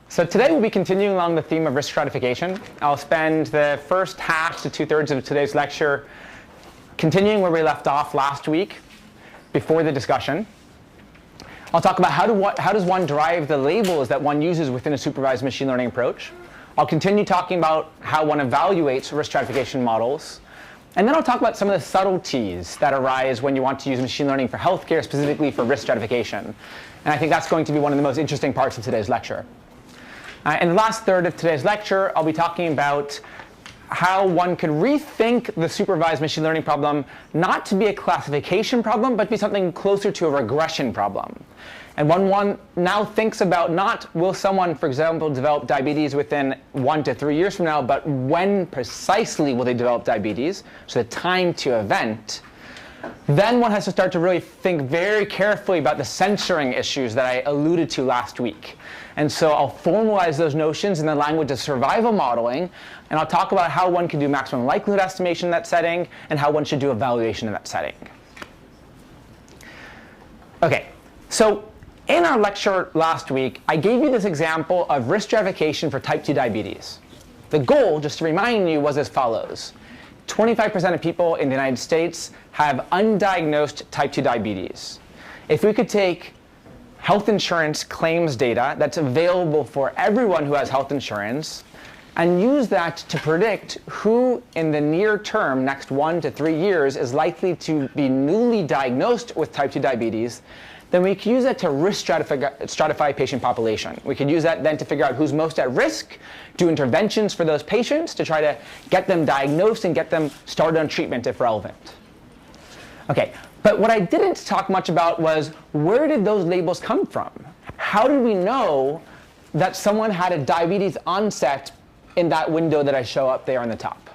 So today we'll be continuing along the theme of risk stratification. I'll spend the first half to 2/3 of today's lecture continuing where we left off last week before the discussion. I'll talk about how does one derive the labels that one uses within a supervised machine learning approach. I'll continue talking about how one evaluates risk stratification models. And then I'll talk about some of the subtleties that arise when you want to use machine learning for healthcare, specifically for risk stratification. And I think that's going to be one of the most interesting parts of today's lecture. In the last third of today's lecture, I'll be talking about how one could rethink the supervised machine learning problem not to be a classification problem, but be something closer to a regression problem. And when one now thinks about not will someone, for example, develop diabetes within 1 to 3 years from now, but when precisely will they develop diabetes, so the time to event, then one has to start to really think very carefully about the censoring issues that I alluded to last week. And so I'll formalize those notions in the language of survival modeling, and I'll talk about how one can do maximum likelihood estimation in that setting, and how one should do evaluation in that setting. Okay, so in our lecture last week, I gave you this example of risk stratification for type 2 diabetes. The goal, just to remind you, was as follows. 25% of people in the United States have undiagnosed type 2 diabetes. If we could take health insurance claims data that's available for everyone who has health insurance and use that to predict who in the near term, next 1 to 3 years, is likely to be newly diagnosed with type 2 diabetes, then we could use that to risk stratify patient population. We could use that then to figure out who's most at risk, do interventions for those patients to try to get them diagnosed and get them started on treatment if relevant. Okay, but what I didn't talk much about was where did those labels come from? How did we know that someone had a diabetes onset in that window that I show up there on the top?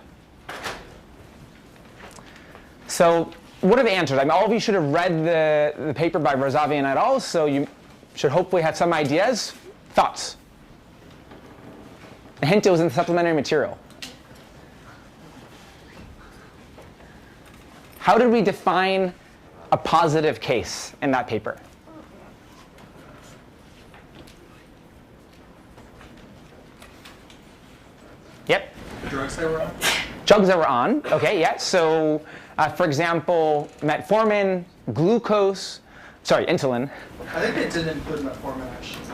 So what are the answers? I mean, all of you should have read the paper by Razavian et al., so you should hopefully have some ideas. Thoughts? A hint, it was in the supplementary material. How did we define a positive case in that paper? Yep. Drugs that were on? Drugs that were on. Okay, yeah. So, for example, metformin, glucose, sorry, insulin. I think they didn't put metformin actually.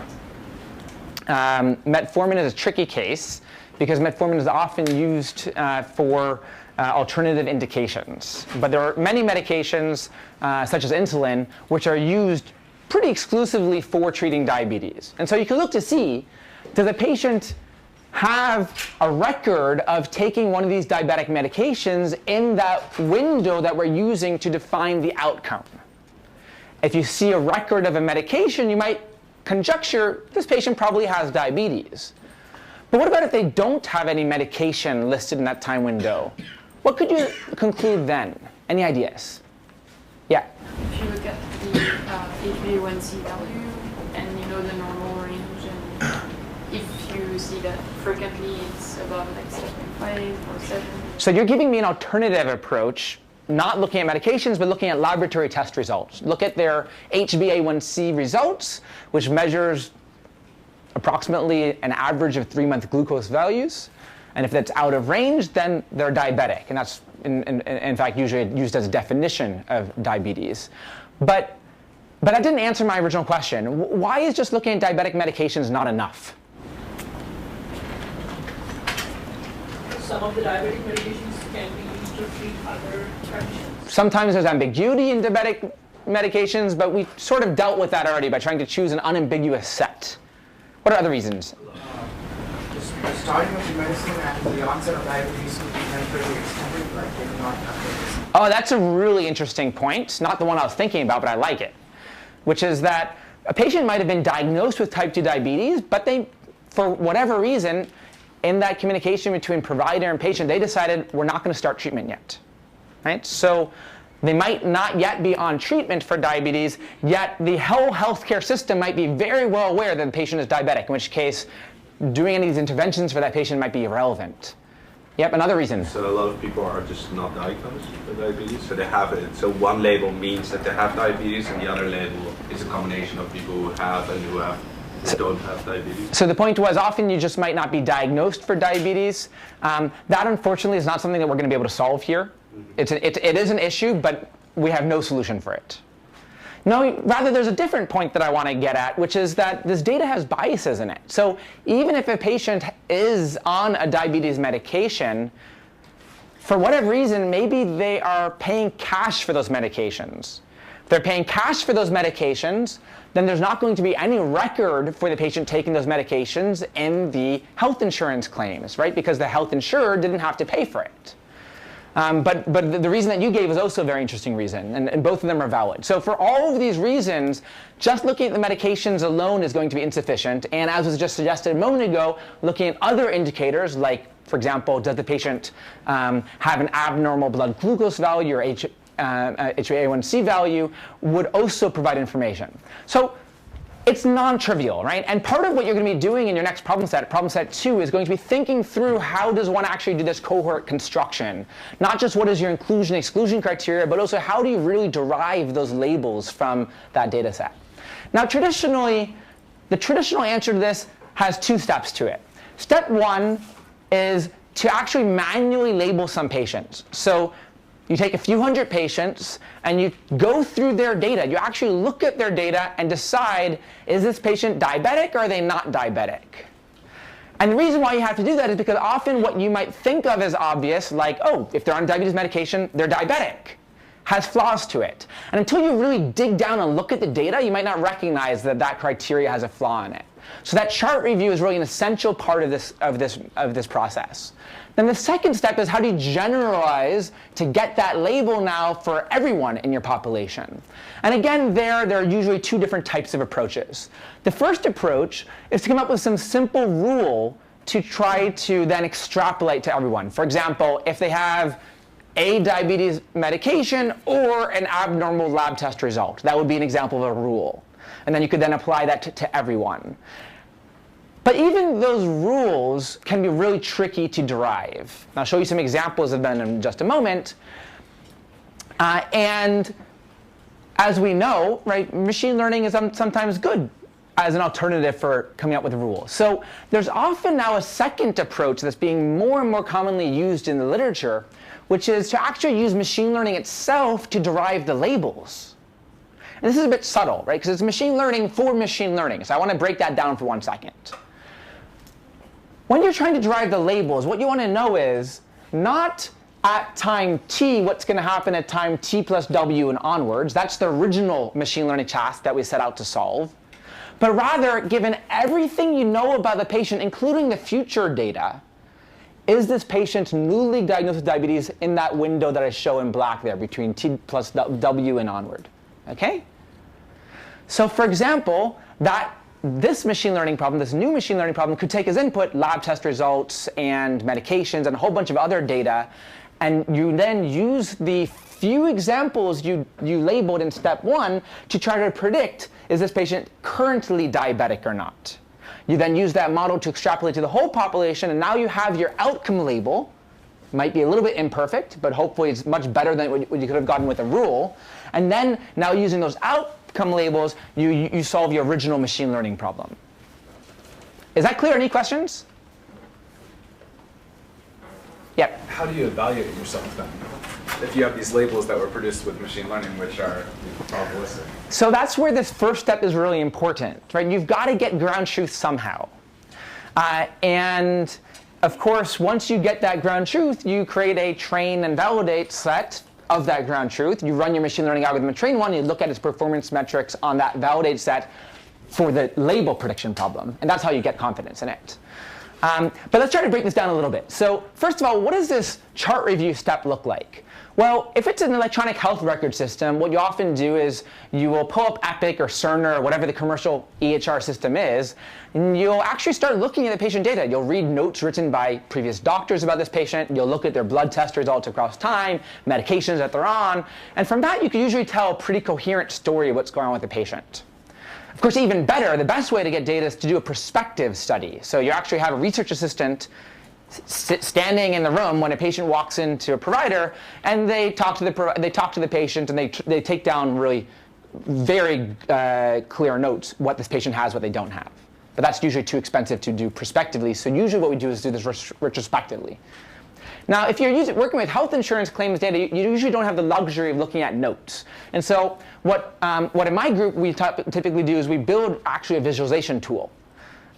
Metformin is a tricky case because metformin is often used for alternative indications. But there are many medications, such as insulin, which are used pretty exclusively for treating diabetes. And so you can look to see, does a patient have a record of taking one of these diabetic medications in that window that we're using to define the outcome? If you see a record of a medication, you might conjecture this patient probably has diabetes. But what about if they don't have any medication listed in that time window? What could you conclude then? Any ideas? Yeah? If you look at the HbA1c value and you know the normal range, and if you see that frequently it's above like 7.5 or 7. So you're giving me an alternative approach, not looking at medications, but looking at laboratory test results. Look at their HbA1c results, which measures approximately an average of 3-month glucose values. And if that's out of range, then they're diabetic. And that's, in fact, usually used as a definition of diabetes. But that didn't answer my original question. Why is just looking at diabetic medications not enough? Some of the diabetic medications can be used to treat other conditions. Sometimes there's ambiguity in diabetic medications, but we sort of dealt with that already by trying to choose an unambiguous set. What are other reasons? Starting with the medicine and the onset of diabetes could be temporarily extended, like they do not have this. Oh, that's a really interesting point. Not the one I was thinking about, but I like it. Which is that a patient might have been diagnosed with type 2 diabetes, but they, for whatever reason, in that communication between provider and patient, they decided we're not going to start treatment yet. Right? So they might not yet be on treatment for diabetes, yet the whole healthcare system might be very well aware that the patient is diabetic, in which case doing any of these interventions for that patient might be irrelevant. Yep, another reason. So a lot of people are just not diagnosed with diabetes, so they have it. So one label means that they have diabetes, and the other label is a combination of people who have and who have who don't have diabetes? So the point was, often you just might not be diagnosed for diabetes. That, unfortunately, is not something that we're going to be able to solve here. It is an issue, but we have no solution for it. No, rather, there's a different point that I want to get at, which is that this data has biases in it. So even if a patient is on a diabetes medication, for whatever reason, maybe they are paying cash for those medications. If they're paying cash for those medications, then there's not going to be any record for the patient taking those medications in the health insurance claims, right? Because the health insurer didn't have to pay for it. But the reason that you gave is also a very interesting reason, and both of them are valid. So for all of these reasons, just looking at the medications alone is going to be insufficient. And as was just suggested a moment ago, looking at other indicators, like, for example, does the patient have an abnormal blood glucose value or HbA1c value, would also provide information. So it's non-trivial, right? And part of what you're going to be doing in your next problem set 2, is going to be thinking through how does one actually do this cohort construction. Not just what is your inclusion-exclusion criteria, but also how do you really derive those labels from that data set. Now, traditionally, the traditional answer to this has 2 steps to it. Step 1 is to actually manually label some patients. So you take a few hundred patients and you go through their data. You actually look at their data and decide, is this patient diabetic or are they not diabetic? And the reason why you have to do that is because often what you might think of as obvious, like, oh, if they're on diabetes medication, they're diabetic, has flaws to it. And until you really dig down and look at the data, you might not recognize that that criteria has a flaw in it. So that chart review is really an essential part of this process. Then the second step is how do you generalize to get that label now for everyone in your population? And again, there are usually 2 different types of approaches. The first approach is to come up with some simple rule to try to then extrapolate to everyone. For example, if they have a diabetes medication or an abnormal lab test result, that would be an example of a rule. And then you could then apply that to everyone. But even those rules can be really tricky to derive. And I'll show you some examples of them in just a moment. And as we know, right, machine learning is sometimes good as an alternative for coming up with rules. So there's often now a second approach that's being more and more commonly used in the literature, which is to actually use machine learning itself to derive the labels. And this is a bit subtle, right? Because it's machine learning for machine learning. So I want to break that down for 1 second. When you're trying to derive the labels, what you want to know is not at time t what's going to happen at time t plus w and onwards. That's the original machine learning task that we set out to solve. But rather, given everything you know about the patient, including the future data, is this patient newly diagnosed with diabetes in that window that I show in black there, between t plus w and onward? Okay? So for example, this machine learning problem, this new machine learning problem, could take as input lab test results and medications and a whole bunch of other data, and you then use the few examples you labeled in step 1 to try to predict, is this patient currently diabetic or not? You then use that model to extrapolate to the whole population, and now you have your outcome label. Might be a little bit imperfect, but hopefully it's much better than what you could have gotten with a rule. And then now using those outcome labels, you solve your original machine learning problem. Is that clear? Any questions? Yep. How do you evaluate yourself then? If you have these labels that were produced with machine learning, which are probabilistic. So that's where this first step is really important, right? You've got to get ground truth somehow. And of course, once you get that ground truth, you create a train and validate set of that ground truth. You run your machine learning algorithm and train one, you look at its performance metrics on that validate set for the label prediction problem. And that's how you get confidence in it. But let's try to break this down a little bit. So first of all, what does this chart review step look like? Well, if it's an electronic health record system, what you often do is you will pull up Epic or Cerner or whatever the commercial EHR system is, and you'll actually start looking at the patient data. You'll read notes written by previous doctors about this patient. You'll look at their blood test results across time, medications that they're on, and from that you can usually tell a pretty coherent story of what's going on with the patient. Of course, even better, the best way to get data is to do a prospective study. So you actually have a research assistant standing in the room when a patient walks into a provider, and they talk to the patient, and they take down really very clear notes what this patient has, what they don't have. But that's usually too expensive to do prospectively. So usually what we do is do this retrospectively. Now, if you're working with health insurance claims data, you usually don't have the luxury of looking at notes. And so what in my group we typically do is we build actually a visualization tool.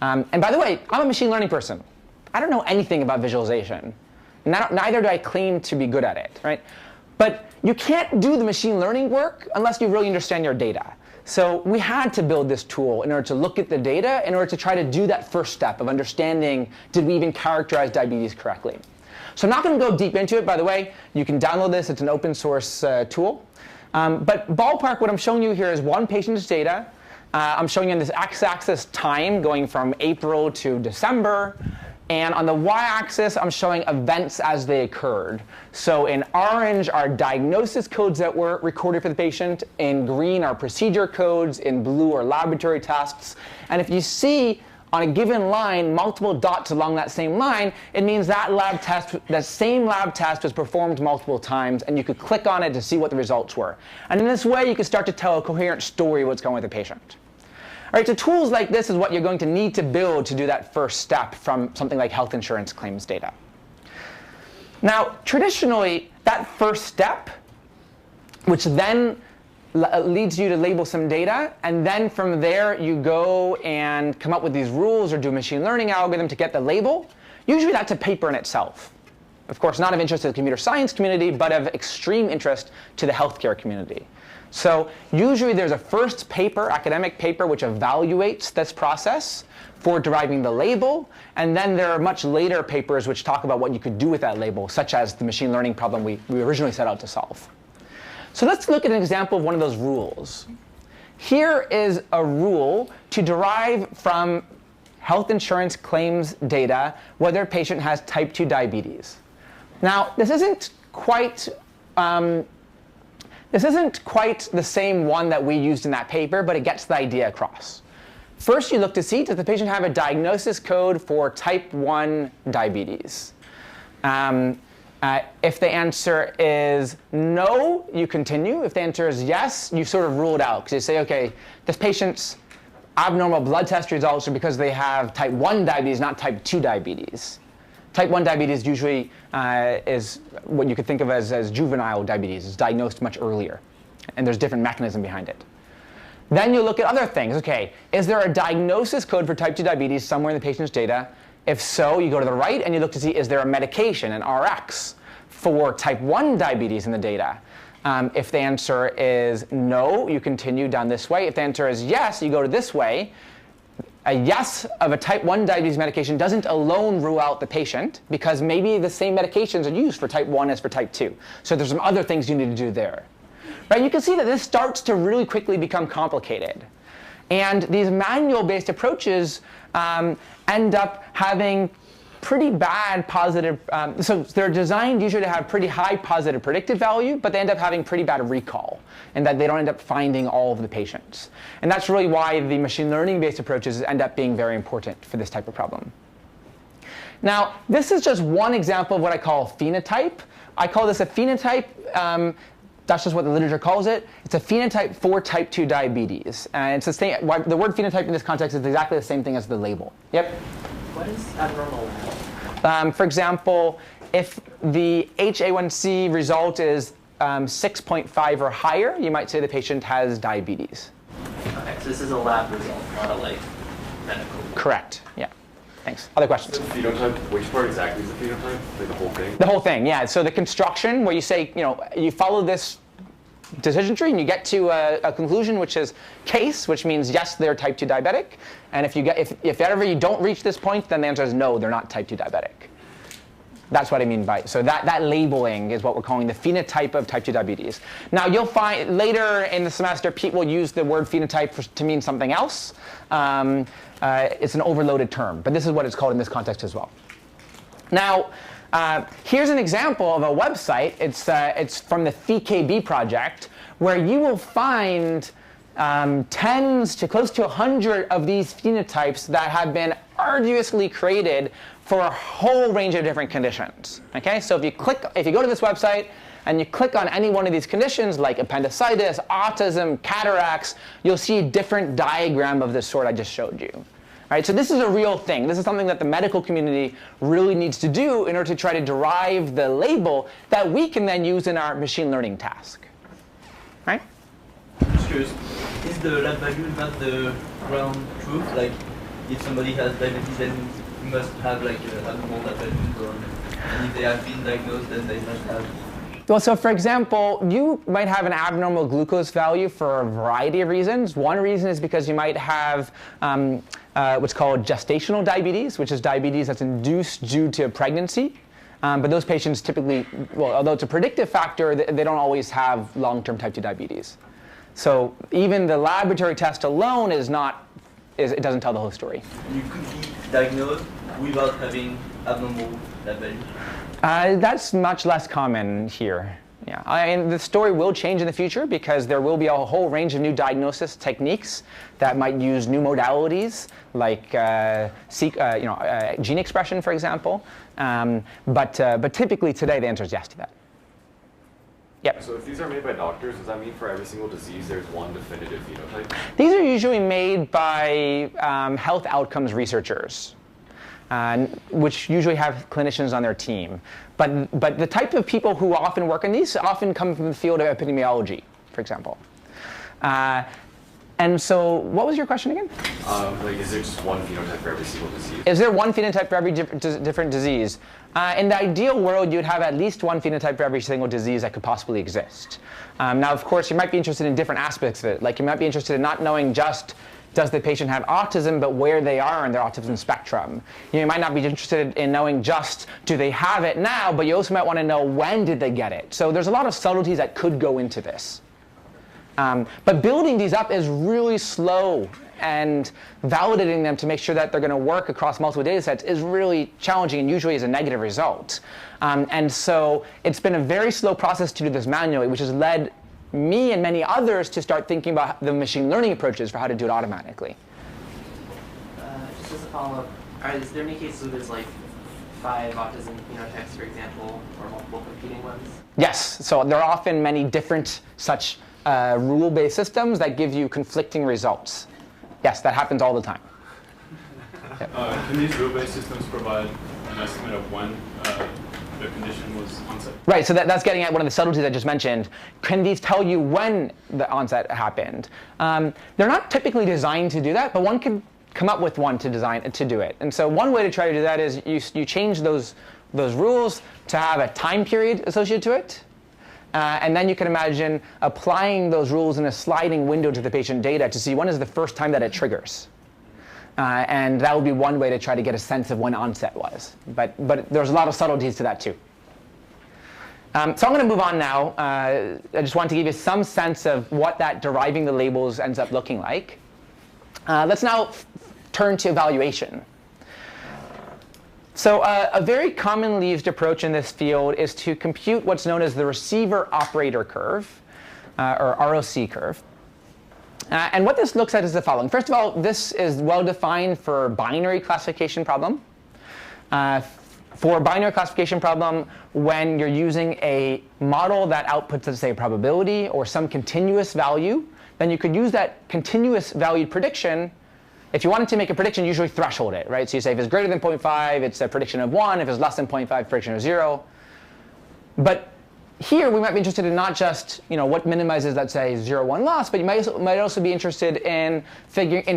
And by the way, I'm a machine learning person. I don't know anything about visualization. Neither do I claim to be good at it, right? But you can't do the machine learning work unless you really understand your data. So we had to build this tool in order to look at the data, in order to try to do that first step of understanding, did we even characterize diabetes correctly? So I'm not going to go deep into it, by the way. You can download this. It's an open source tool. But ballpark, what I'm showing you here is one patient's data. I'm showing you on this x-axis time going from April to December. And on the y-axis, I'm showing events as they occurred. So in orange are diagnosis codes that were recorded for the patient. In green are procedure codes. In blue are laboratory tests. And if you see on a given line multiple dots along that same line, it means that same lab test was performed multiple times, and you could click on it to see what the results were. And in this way, you can start to tell a coherent story of what's going on with the patient. All right, so tools like this is what you're going to need to build to do that first step from something like health insurance claims data. Now, traditionally, that first step, which then leads you to label some data, and then from there you go and come up with these rules or do a machine learning algorithm to get the label. Usually that's a paper in itself. Of course, not of interest to the computer science community, but of extreme interest to the healthcare community. So usually there's a first paper, academic paper, which evaluates this process for deriving the label, and then there are much later papers which talk about what you could do with that label, such as the machine learning problem we originally set out to solve. So let's look at an example of one of those rules. Here is a rule to derive from health insurance claims data whether a patient has type 2 diabetes. Now, this isn't quite the same one that we used in that paper, but it gets the idea across. First, you look to see, does the patient have a diagnosis code for type 1 diabetes? If the answer is no, you continue. If the answer is yes, you sort of rule it out. Because you say, OK, this patient's abnormal blood test results are because they have type 1 diabetes, not type 2 diabetes. Type 1 diabetes usually is what you could think of as juvenile diabetes. It's diagnosed much earlier. And there's different mechanism behind it. Then you look at other things. OK, is there a diagnosis code for type 2 diabetes somewhere in the patient's data? If so, you go to the right and you look to see, is there a medication, an RX, for type 1 diabetes in the data? If the answer is no, you continue down this way. If the answer is yes, you go to this way. A yes of a type 1 diabetes medication doesn't alone rule out the patient, because maybe the same medications are used for type 1 as for type 2. So there's some other things you need to do there. Right? You can see that this starts to really quickly become complicated. And these manual-based approaches end up having pretty bad positive, so they're designed usually to have pretty high positive predictive value, but they end up having pretty bad recall, and that they don't end up finding all of the patients. And that's really why the machine learning-based approaches end up being very important for this type of problem. Now, this is just one example of what I call phenotype. I call this a phenotype. That's just what the literature calls it. It's a phenotype for type 2 diabetes. And it's the same, the word phenotype in this context is exactly the same thing as the label. Yep? What is abnormal? For example, if the HA1C result is 6.5 or higher, you might say the patient has diabetes. Okay, so this is a lab result, not a medical. Correct, yeah. Thanks. Other questions? The phenotype, which part exactly is the phenotype? Like the whole thing? The whole thing, yeah. So the construction where you say, you follow this decision tree and you get to a conclusion which is case, which means yes, they're type 2 diabetic. And if ever you don't reach this point, then the answer is no, they're not type 2 diabetic. That's what I mean by, so that labeling is what we're calling the phenotype of type 2 diabetes. Now you'll find later in the semester, Pete will use the word phenotype to mean something else. It's an overloaded term, but this is what it's called in this context as well. Now, here's an example of a website. It's from the PhiKB project, where you will find tens to close to 100 of these phenotypes that have been arduously created for a whole range of different conditions. Okay, so if you go to this website and you click on any one of these conditions, like appendicitis, autism, cataracts, you'll see a different diagram of the sort I just showed you. Right? So this is a real thing. This is something that the medical community really needs to do in order to try to derive the label that we can then use in our machine learning task. Right? Just curious, is the lab value not the ground truth? Like, if somebody has diabetes, then you must have like abnormal lab values, or and if they have been diagnosed, then they must have. Well, so for example, you might have an abnormal glucose value for a variety of reasons. One reason is because you might have what's called gestational diabetes, which is diabetes that's induced due to pregnancy. But those patients typically, well, although it's a predictive factor, they don't always have long-term type 2 diabetes. So even the laboratory test alone it doesn't tell the whole story. You could be diagnosed without having abnormal lab values. That's much less common here. Yeah, the story will change in the future because there will be a whole range of new diagnosis techniques that might use new modalities like gene expression, for example. But typically today the answer is yes to that. Yep. So if these are made by doctors, does that mean for every single disease there's one definitive phenotype? These are usually made by health outcomes researchers, which usually have clinicians on their team. But the type of people who often work on these often come from the field of epidemiology, for example. And so what was your question again? Like, is there just one phenotype for every single disease? Is there one phenotype for every different disease? In the ideal world, you'd have at least one phenotype for every single disease that could possibly exist. Now, of course, you might be interested in different aspects of it. Like, you might be interested in not knowing just does the patient have autism, but where they are in their autism spectrum. You might not be interested in knowing just do they have it now, but you also might want to know when did they get it. So there's a lot of subtleties that could go into this. But building these up is really slow, and validating them to make sure that they're going to work across multiple data sets is really challenging and usually is a negative result. And so it's been a very slow process to do this manually, which has led me and many others to start thinking about the machine learning approaches for how to do it automatically. Just as a follow-up, is there any cases where there's like 5 autism phenotypes, for example, or multiple competing ones? Yes, so there are often many different such rule-based systems that give you conflicting results. Yes, that happens all the time. Yep. Can these rule-based systems provide an estimate of when the condition was onset? Right, so that's getting at one of the subtleties I just mentioned. Can these tell you when the onset happened? They're not typically designed to do that, but one could come up with one to do it. And so one way to try to do that is you change those rules to have a time period associated to it. And then you can imagine applying those rules in a sliding window to the patient data to see when is the first time that it triggers. And that would be one way to try to get a sense of when onset was. But there's a lot of subtleties to that too. So I'm going to move on now. I just want to give you some sense of what that deriving the labels ends up looking like. Let's now turn to evaluation. So a very commonly used approach in this field is to compute what's known as the receiver operator curve, or ROC curve. And what this looks at is the following. First of all, this is well defined for binary classification problem. For a binary classification problem, when you're using a model that outputs, let's say, a probability or some continuous value, then you could use that continuous valued prediction. If you wanted to make a prediction, usually threshold it, right? So you say if it's greater than 0.5, it's a prediction of 1. If it's less than 0.5, prediction of 0. But here we might be interested in not just what minimizes, let's say, 0-1 loss, but you might also be interested in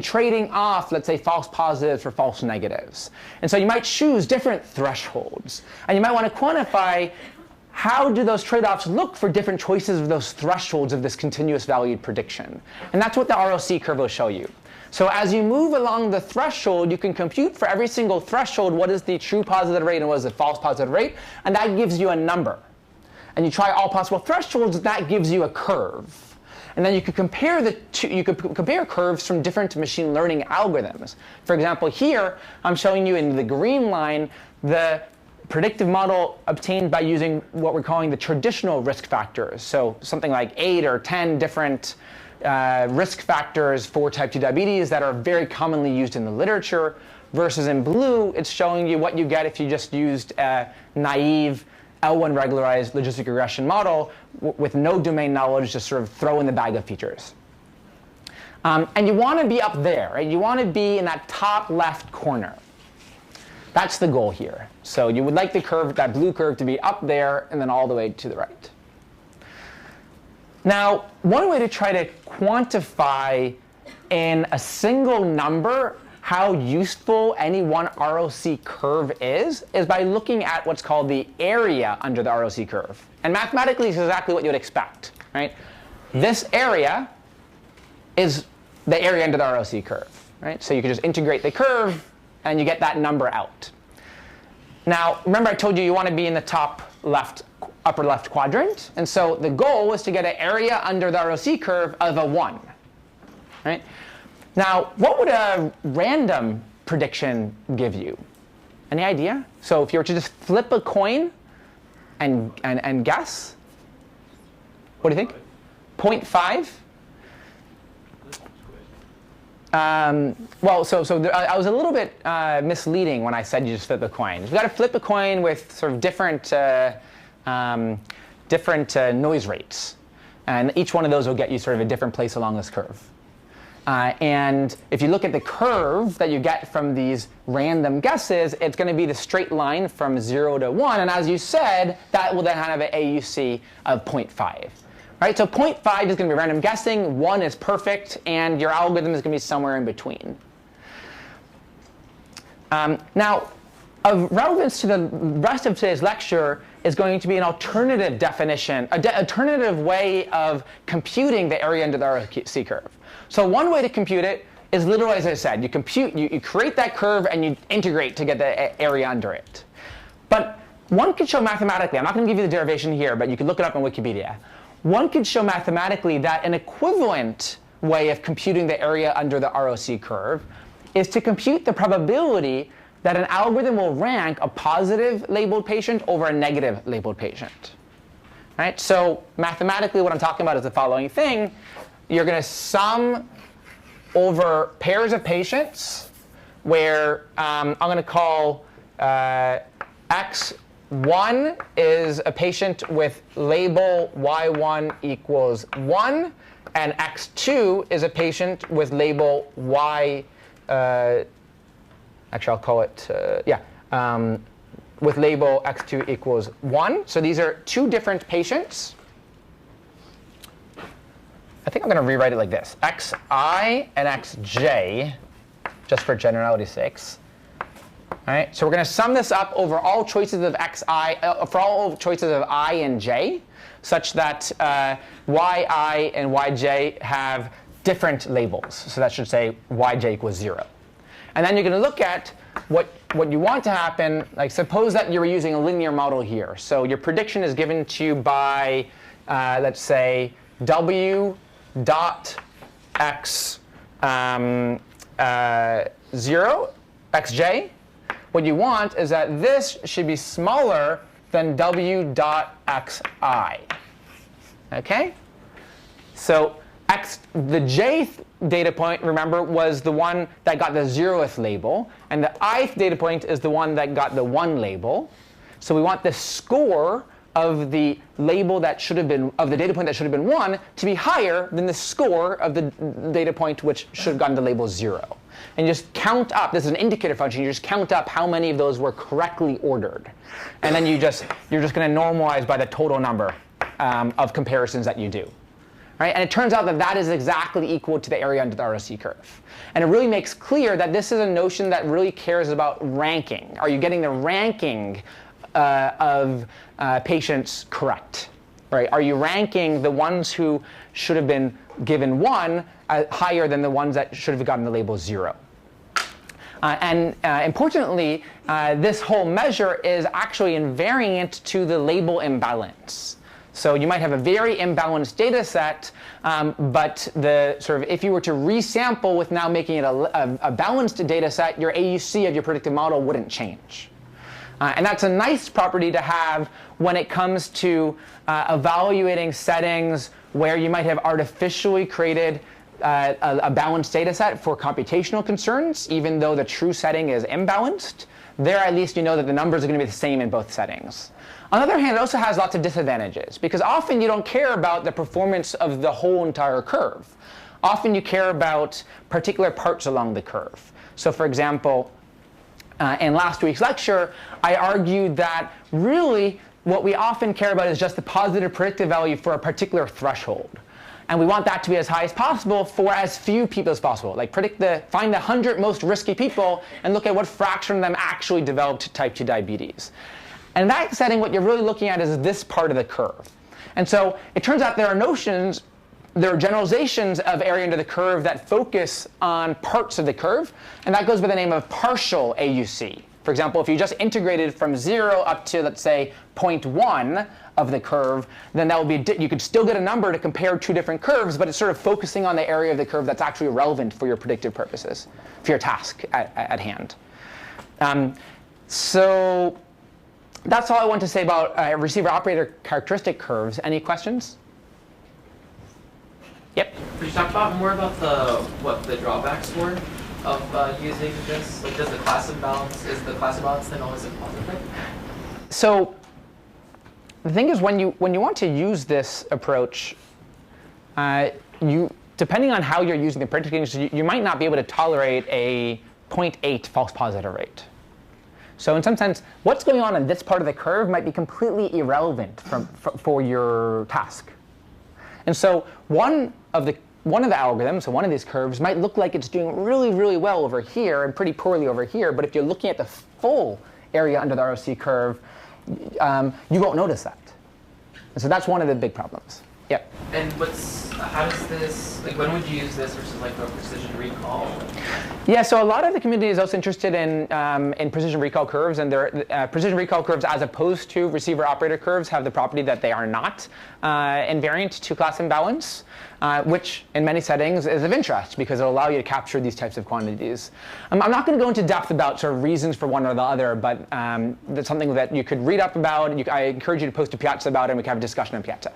trading off, let's say, false positives for false negatives. And so you might choose different thresholds. And you might want to quantify how do those trade-offs look for different choices of those thresholds of this continuous valued prediction. And that's what the ROC curve will show you. So as you move along the threshold, you can compute for every single threshold what is the true positive rate and what is the false positive rate, and that gives you a number. And you try all possible thresholds, that gives you a curve. And then you could compare compare curves from different machine learning algorithms. For example, here I'm showing you in the green line the predictive model obtained by using what we're calling the traditional risk factors. So something like 8 or 10 different risk factors for type 2 diabetes that are very commonly used in the literature, versus in blue, it's showing you what you get if you just used a naive L1 regularized logistic regression model with no domain knowledge, just sort of throw in the bag of features. And you want to be up there, right? You want to be in that top left corner. That's the goal here. So you would like the curve, that blue curve, to be up there and then all the way to the right. Now, one way to try to quantify in a single number how useful any one ROC curve is by looking at what's called the area under the ROC curve. And mathematically, this is exactly what you would expect, right? This area is the area under the ROC curve, right? So you can just integrate the curve, and you get that number out. Now, remember I told you you want to be in the top left, upper left quadrant. And so the goal is to get an area under the ROC curve of a 1, right? Now, what would a random prediction give you? Any idea? So if you were to just flip a coin and guess, what do you think? 0.5? Well, I was a little bit misleading when I said you just flip a coin. You've got to flip a coin with sort of different noise rates. And each one of those will get you sort of a different place along this curve. And if you look at the curve that you get from these random guesses, it's going to be the straight line from 0 to 1. And as you said, that will then have an AUC of 0.5. Right, so 0.5 is going to be random guessing, 1 is perfect, and your algorithm is going to be somewhere in between. Now, of relevance to the rest of today's lecture is going to be an alternative definition, an alternative way of computing the area under the ROC curve. So one way to compute it is literally, as I said, you create that curve and you integrate to get the area under it. But one could show mathematically, I'm not going to give you the derivation here, but you can look it up on Wikipedia. One could show mathematically that an equivalent way of computing the area under the ROC curve is to compute the probability that an algorithm will rank a positive labeled patient over a negative labeled patient. Right? So mathematically, what I'm talking about is the following thing. You're going to sum over pairs of patients where I'm going to call X1 is a patient with label Y1 equals 1, and X2 is a patient with label Y, actually I'll call it, with label X2 equals 1. So these are two different patients. I think I'm going to rewrite it like this. Xi and Xj, just for generality's sakes. All right, so we're going to sum this up over all choices of xi, for all choices of I and j, such that yi and yj have different labels. So that should say yj equals 0. And then you're going to look at what you want to happen. Like suppose that you were using a linear model here. So your prediction is given to you by, let's say, w dot x 0, xj. What you want is that this should be smaller than w dot xi. Okay? So the jth data point, remember, was the one that got the 0th label, and the ith data point is the one that got the 1 label. So we want the score of the label that should have been, of the data point that should have been 1 to be higher than the score of the data point which should have gotten the label 0. And you just count up, this is an indicator function, you just count up how many of those were correctly ordered. And then you're just going to normalize by the total number of comparisons that you do. Right? And it turns out that that is exactly equal to the area under the ROC curve. And it really makes clear that this is a notion that really cares about ranking. Are you getting the ranking of patients correct? Right? Are you ranking the ones who should have been given 1 higher than the ones that should have gotten the label 0? Importantly, this whole measure is actually invariant to the label imbalance. So you might have a very imbalanced data set, but the sort of if you were to resample with now making it a balanced data set, your AUC of your predictive model wouldn't change. And that's a nice property to have when it comes to evaluating settings where you might have artificially created a balanced data set for computational concerns, even though the true setting is imbalanced. There, at least, you know that the numbers are going to be the same in both settings. On the other hand, it also has lots of disadvantages, because often you don't care about the performance of the whole entire curve. often you care about particular parts along the curve. So for example, in last week's lecture, I argued that really what we often care about is just the positive predictive value for a particular threshold. And we want that to be as high as possible for as few people as possible. Like find the 100 most risky people and look at what fraction of them actually developed type 2 diabetes. And in that setting, what you're really looking at is this part of the curve. And so it turns out there are generalizations of area under the curve that focus on parts of the curve, and that goes by the name of partial AUC. For example, if you just integrated from 0 up to, let's say, 0.1 of the curve, then that would be you could still get a number to compare two different curves, but it's sort of focusing on the area of the curve that's actually relevant for your predictive purposes, for your task at hand. So that's all I want to say about receiver operator characteristic curves. Any questions? Yep. Could you talk about more about what the drawbacks were of using this? Like, is the class imbalance then always a positive? So the thing is, when you want to use this approach, depending on how you're using the predictive, you might not be able to tolerate a 0.8 false positive rate. So in some sense, what's going on in this part of the curve might be completely irrelevant for your task. And so one of the algorithms, so one of these curves, might look like it's doing really, really well over here and pretty poorly over here. But if you're looking at the full area under the ROC curve, you won't notice that. And so that's one of the big problems. Yep. And how does this, like, when would you use this versus like a precision recall? Yeah, so a lot of the community is also interested in precision recall curves, and precision recall curves, as opposed to receiver operator curves, have the property that they are not invariant to class imbalance, which in many settings is of interest because it'll allow you to capture these types of quantities. I'm not going to go into depth about sort of reasons for one or the other, but that's something that you could read up about. And I encourage you to post to Piazza about it, and we can have a discussion on Piazza.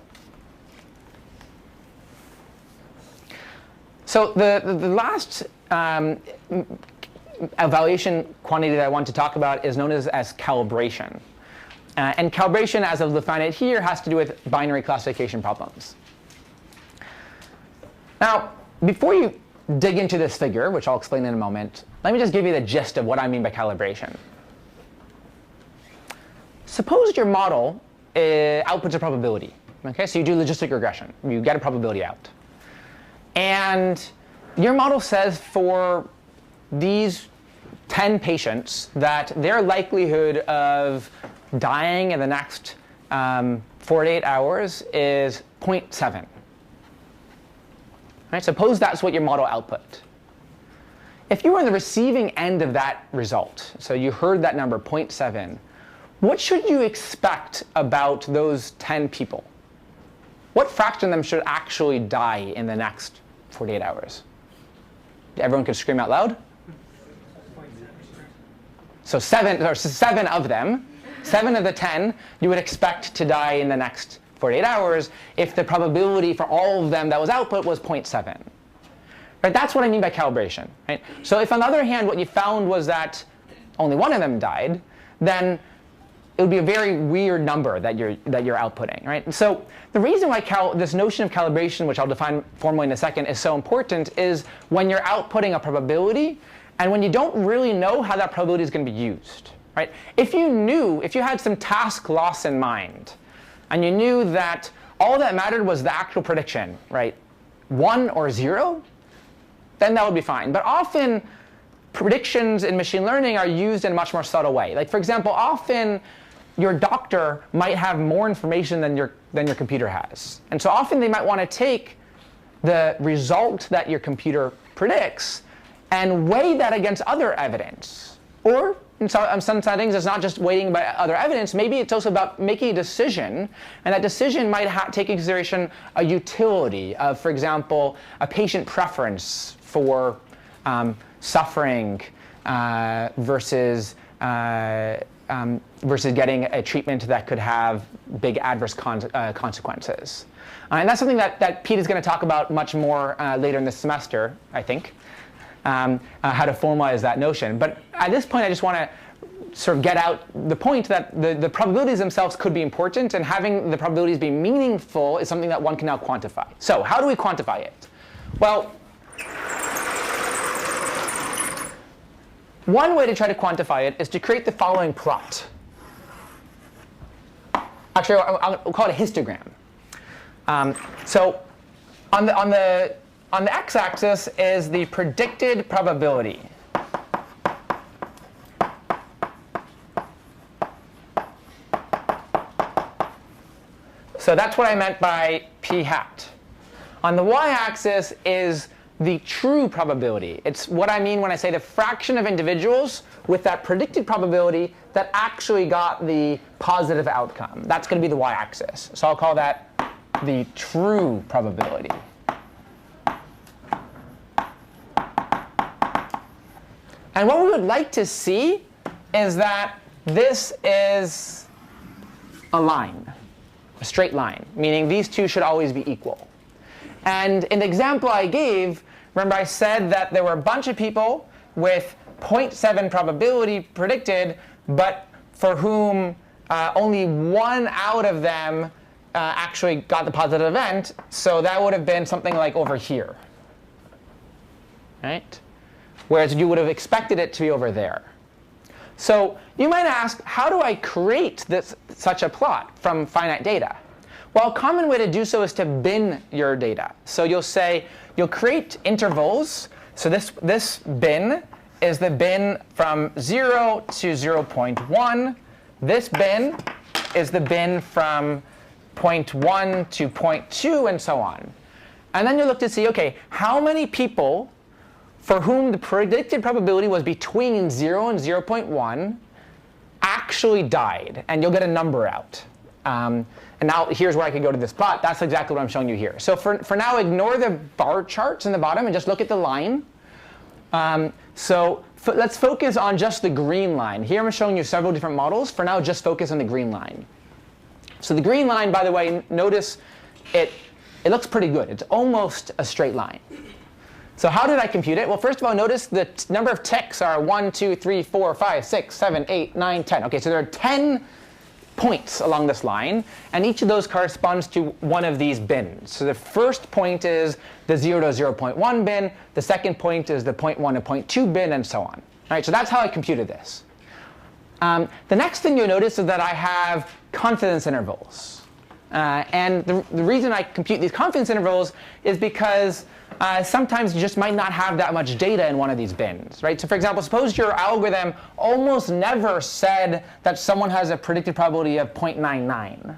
So the last evaluation quantity that I want to talk about is known as calibration. And calibration, as I've defined it here, has to do with binary classification problems. Now, before you dig into this figure, which I'll explain in a moment, let me just give you the gist of what I mean by calibration. Suppose your model outputs a probability. Okay, so you do logistic regression. You get a probability out. And your model says for these 10 patients that their likelihood of dying in the next 48 hours is 0.7. Right? Suppose that's what your model output. If you were on the receiving end of that result, so you heard that number, 0.7, what should you expect about those 10 people? What fraction of them should actually die in the next 48 hours? Everyone could scream out loud. So seven of them, 7 of the 10, you would expect to die in the next 48 hours if the probability for all of them that was output was 0.7. Right? That's what I mean by calibration. Right? So if on the other hand what you found was that only 1 of them died, then it would be a very weird number that you're outputting, right? And so the reason why this notion of calibration, which I'll define formally in a second, is so important is when you're outputting a probability and when you don't really know how that probability is going to be used, right? If you had some task loss in mind and you knew that all that mattered was the actual prediction, right? 1 or 0, then that would be fine. But often predictions in machine learning are used in a much more subtle way. Like, for example, often your doctor might have more information than your computer has. And so often they might want to take the result that your computer predicts and weigh that against other evidence. Or in some settings, it's not just weighing by other evidence. Maybe it's also about making a decision, and that decision might take into consideration a utility of, for example, a patient preference for suffering versus getting a treatment that could have big adverse consequences. And that's something that Pete is going to talk about much more later in this semester, I think, how to formalize that notion. But at this point, I just want to sort of get out the point that the probabilities themselves could be important, and having the probabilities be meaningful is something that one can now quantify. So how do we quantify it? Well, one way to try to quantify it is to create the following plot. Actually, I'll call it a histogram. So on the x-axis is the predicted probability. So that's what I meant by p hat. On the y-axis is the true probability. It's what I mean when I say the fraction of individuals with that predicted probability that actually got the positive outcome. That's going to be the y-axis. So I'll call that the true probability. And what we would like to see is that this is a line, a straight line, meaning these two should always be equal. And in the example I gave, remember I said that there were a bunch of people with 0.7 probability predicted, but for whom only 1 out of them actually got the positive event. So that would have been something like over here, right? Whereas you would have expected it to be over there. So you might ask, how do I create such a plot from finite data? Well, a common way to do so is to bin your data. So you'll create intervals. So this bin is the bin from 0 to 0.1. This bin is the bin from 0.1 to 0.2, and so on. And then you look to see, OK, how many people for whom the predicted probability was between 0 and 0.1 actually died? And you'll get a number out. And now here's where I can go to this plot. That's exactly what I'm showing you here. So for now, ignore the bar charts in the bottom and just look at the line. Let's focus on just the green line. Here I'm showing you several different models. For now, just focus on the green line. So the green line, by the way, notice it looks pretty good. It's almost a straight line. So how did I compute it? Well, first of all, notice the number of ticks are 1, 2, 3, 4, 5, 6, 7, 8, 9, 10. OK, so there are 10 points along this line, and each of those corresponds to one of these bins. So the first point is the 0 to 0.1 bin. The second point is the 0.1 to 0.2 bin, and so on. All right, so that's how I computed this. The next thing you'll notice is that I have confidence intervals. And the reason I compute these confidence intervals is because sometimes you just might not have that much data in one of these bins, right? So for example, suppose your algorithm almost never said that someone has a predicted probability of 0.99.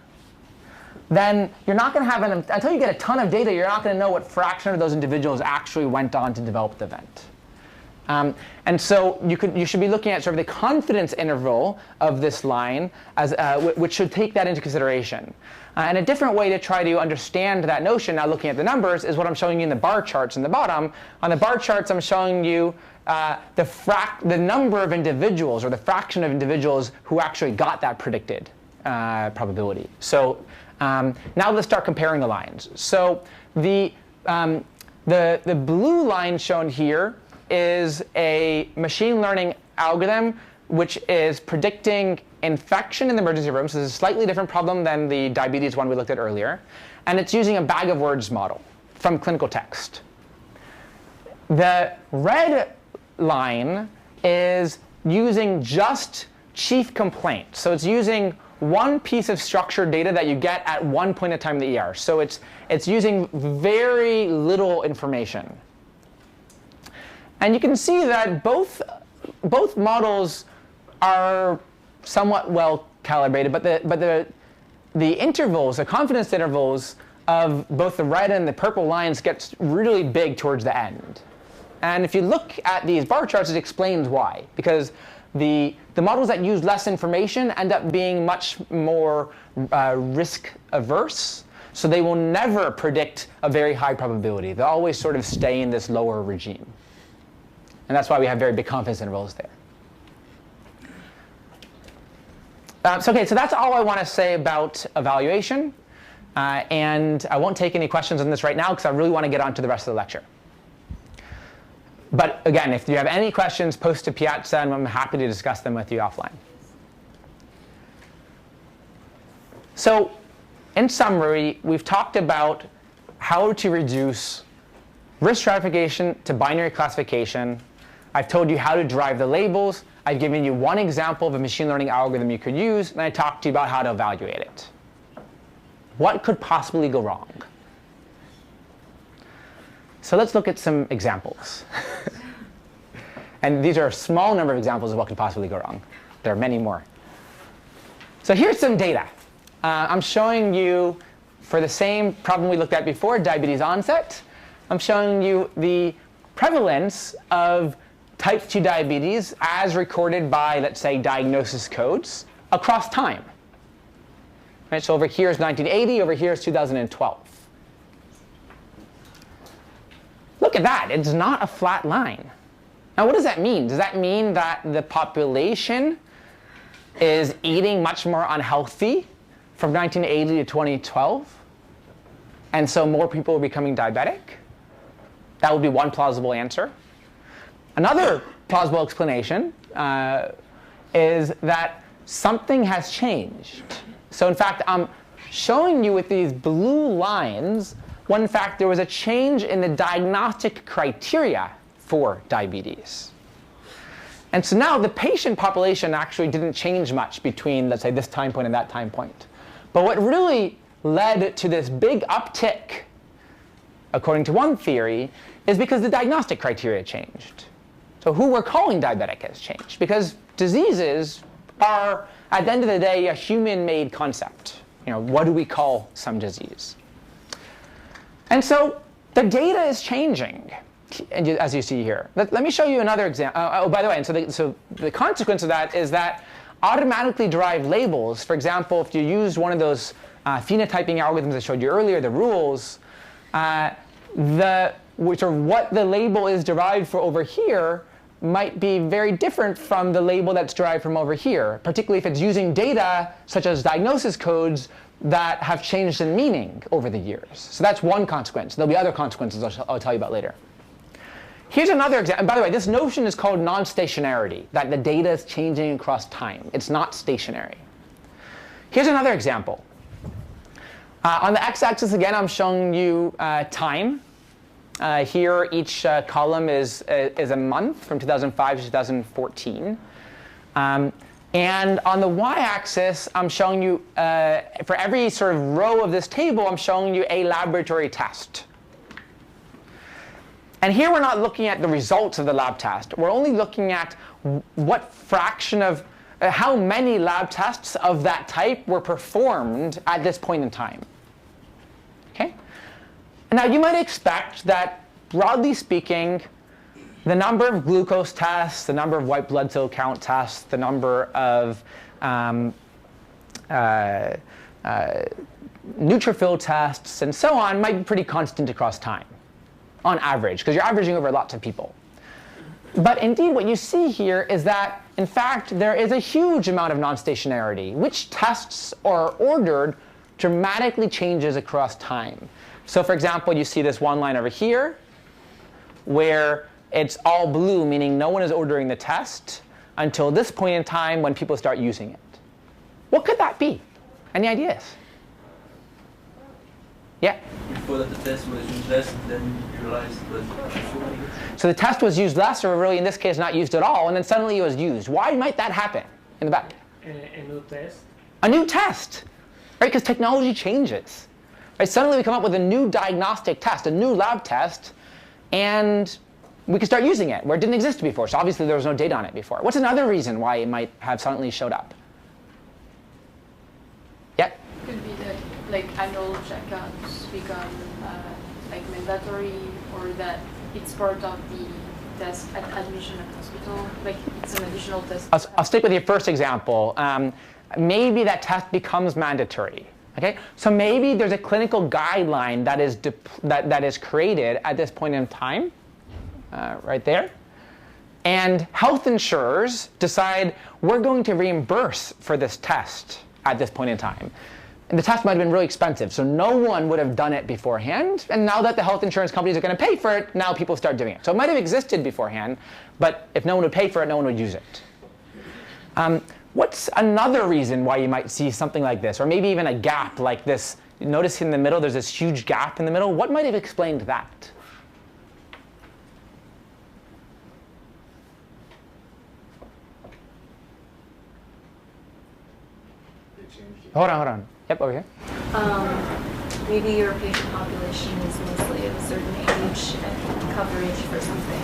Then you're not going to have until you get a ton of data, you're not going to know what fraction of those individuals actually went on to develop the event. And so you should be looking at sort of the confidence interval of this line, as, which should take that into consideration. And a different way to try to understand that notion, now looking at the numbers, is what I'm showing you in the bar charts in the bottom. On the bar charts, I'm showing you the number of individuals, or the fraction of individuals who actually got that predicted probability. So now let's start comparing the lines. So the blue line shown here is a machine learning algorithm which is predicting infection in the emergency room. So this is a slightly different problem than the diabetes one we looked at earlier. And it's using a bag of words model from clinical text. The red line is using just chief complaint. So it's using one piece of structured data that you get at one point in time in the ER. So it's using very little information. And you can see that both models are somewhat well calibrated, but the intervals, the confidence intervals of both the red and the purple lines gets really big towards the end. And if you look at these bar charts, it explains why. Because the models that use less information end up being much more risk averse. So they will never predict a very high probability. They'll always sort of stay in this lower regime. And that's why we have very big confidence intervals there. So that's all I want to say about evaluation. And I won't take any questions on this right now, because I really want to get on to the rest of the lecture. But again, if you have any questions, post to Piazza, and I'm happy to discuss them with you offline. So in summary, we've talked about how to reduce risk stratification to binary classification I've told you how to derive the labels. I've given you one example of a machine learning algorithm you could use, and I talked to you about how to evaluate it. What could possibly go wrong? So let's look at some examples. And these are a small number of examples of what could possibly go wrong. There are many more. So here's some data. I'm showing you, for the same problem we looked at before, diabetes onset, I'm showing you the prevalence of type 2 diabetes as recorded by, let's say, diagnosis codes across time. Right, so over here is 1980, over here is 2012. Look at that, it's not a flat line. Now what does that mean? Does that mean that the population is eating much more unhealthy from 1980 to 2012? And so more people are becoming diabetic? That would be one plausible answer. Another plausible explanation is that something has changed. So in fact, I'm showing you with these blue lines when in fact there was a change in the diagnostic criteria for diabetes. And so now the patient population actually didn't change much between, let's say, this time point and that time point. But what really led to this big uptick, according to one theory, is because the diagnostic criteria changed. So who we're calling diabetic has changed, because diseases are, at the end of the day, a human-made concept. You know, what do we call some disease? And so the data is changing, as you see here. Let me show you another example. Oh, by the way, and so the consequence of that is that automatically derived labels, for example, if you use one of those phenotyping algorithms I showed you earlier, the rules, what the label is derived for over here might be very different from the label that's derived from over here, particularly if it's using data such as diagnosis codes that have changed in meaning over the years. So that's one consequence. There'll be other consequences I'll tell you about later. Here's another example. And by the way, this notion is called non-stationarity, that the data is changing across time. It's not stationary. Here's another example. On the x-axis, again, I'm showing you time. Here, each column is a month from 2005 to 2014. And on the y-axis, I'm showing you, for every sort of row of this table, I'm showing you a laboratory test. And here we're not looking at the results of the lab test. We're only looking at what fraction of, how many lab tests of that type were performed at this point in time. Okay? Now you might expect that, broadly speaking, the number of glucose tests, the number of white blood cell count tests, the number of neutrophil tests, and so on might be pretty constant across time, on average, because you're averaging over lots of people. But indeed, what you see here is that, in fact, there is a huge amount of non-stationarity. Which tests are ordered dramatically changes across time. So for example, you see this one line over here, where it's all blue, meaning no one is ordering the test until this point in time when people start using it. What could that be? Any ideas? Yeah? Before that the test was used less, and then you realized that. So the test was used less, or really in this case not used at all, and then suddenly it was used. Why might that happen in the back? A new test? A new test, right? Because technology changes. Right? Suddenly we come up with a new diagnostic test, a new lab test, and we can start using it where it didn't exist before. So obviously there was no data on it before. What's another reason why it might have suddenly showed up? Yeah? Could be that like annual checkups become like mandatory, or that it's part of the test at admission at hospital. Like it's an additional test. I'll stick with your first example. Maybe that test becomes mandatory. Okay? So maybe there's a clinical guideline that is created at this point in time. Right there. And health insurers decide we're going to reimburse for this test at this point in time. And the test might have been really expensive, so no one would have done it beforehand. And now that the health insurance companies are going to pay for it, now people start doing it. So it might have existed beforehand, but if no one would pay for it, no one would use it. What's another reason why you might see something like this, or maybe even a gap like this? Notice in the middle, there's this huge gap in the middle. What might have explained that? changed it. Hold on. Yep, over here. Maybe your patient population is mostly of a certain age and coverage for something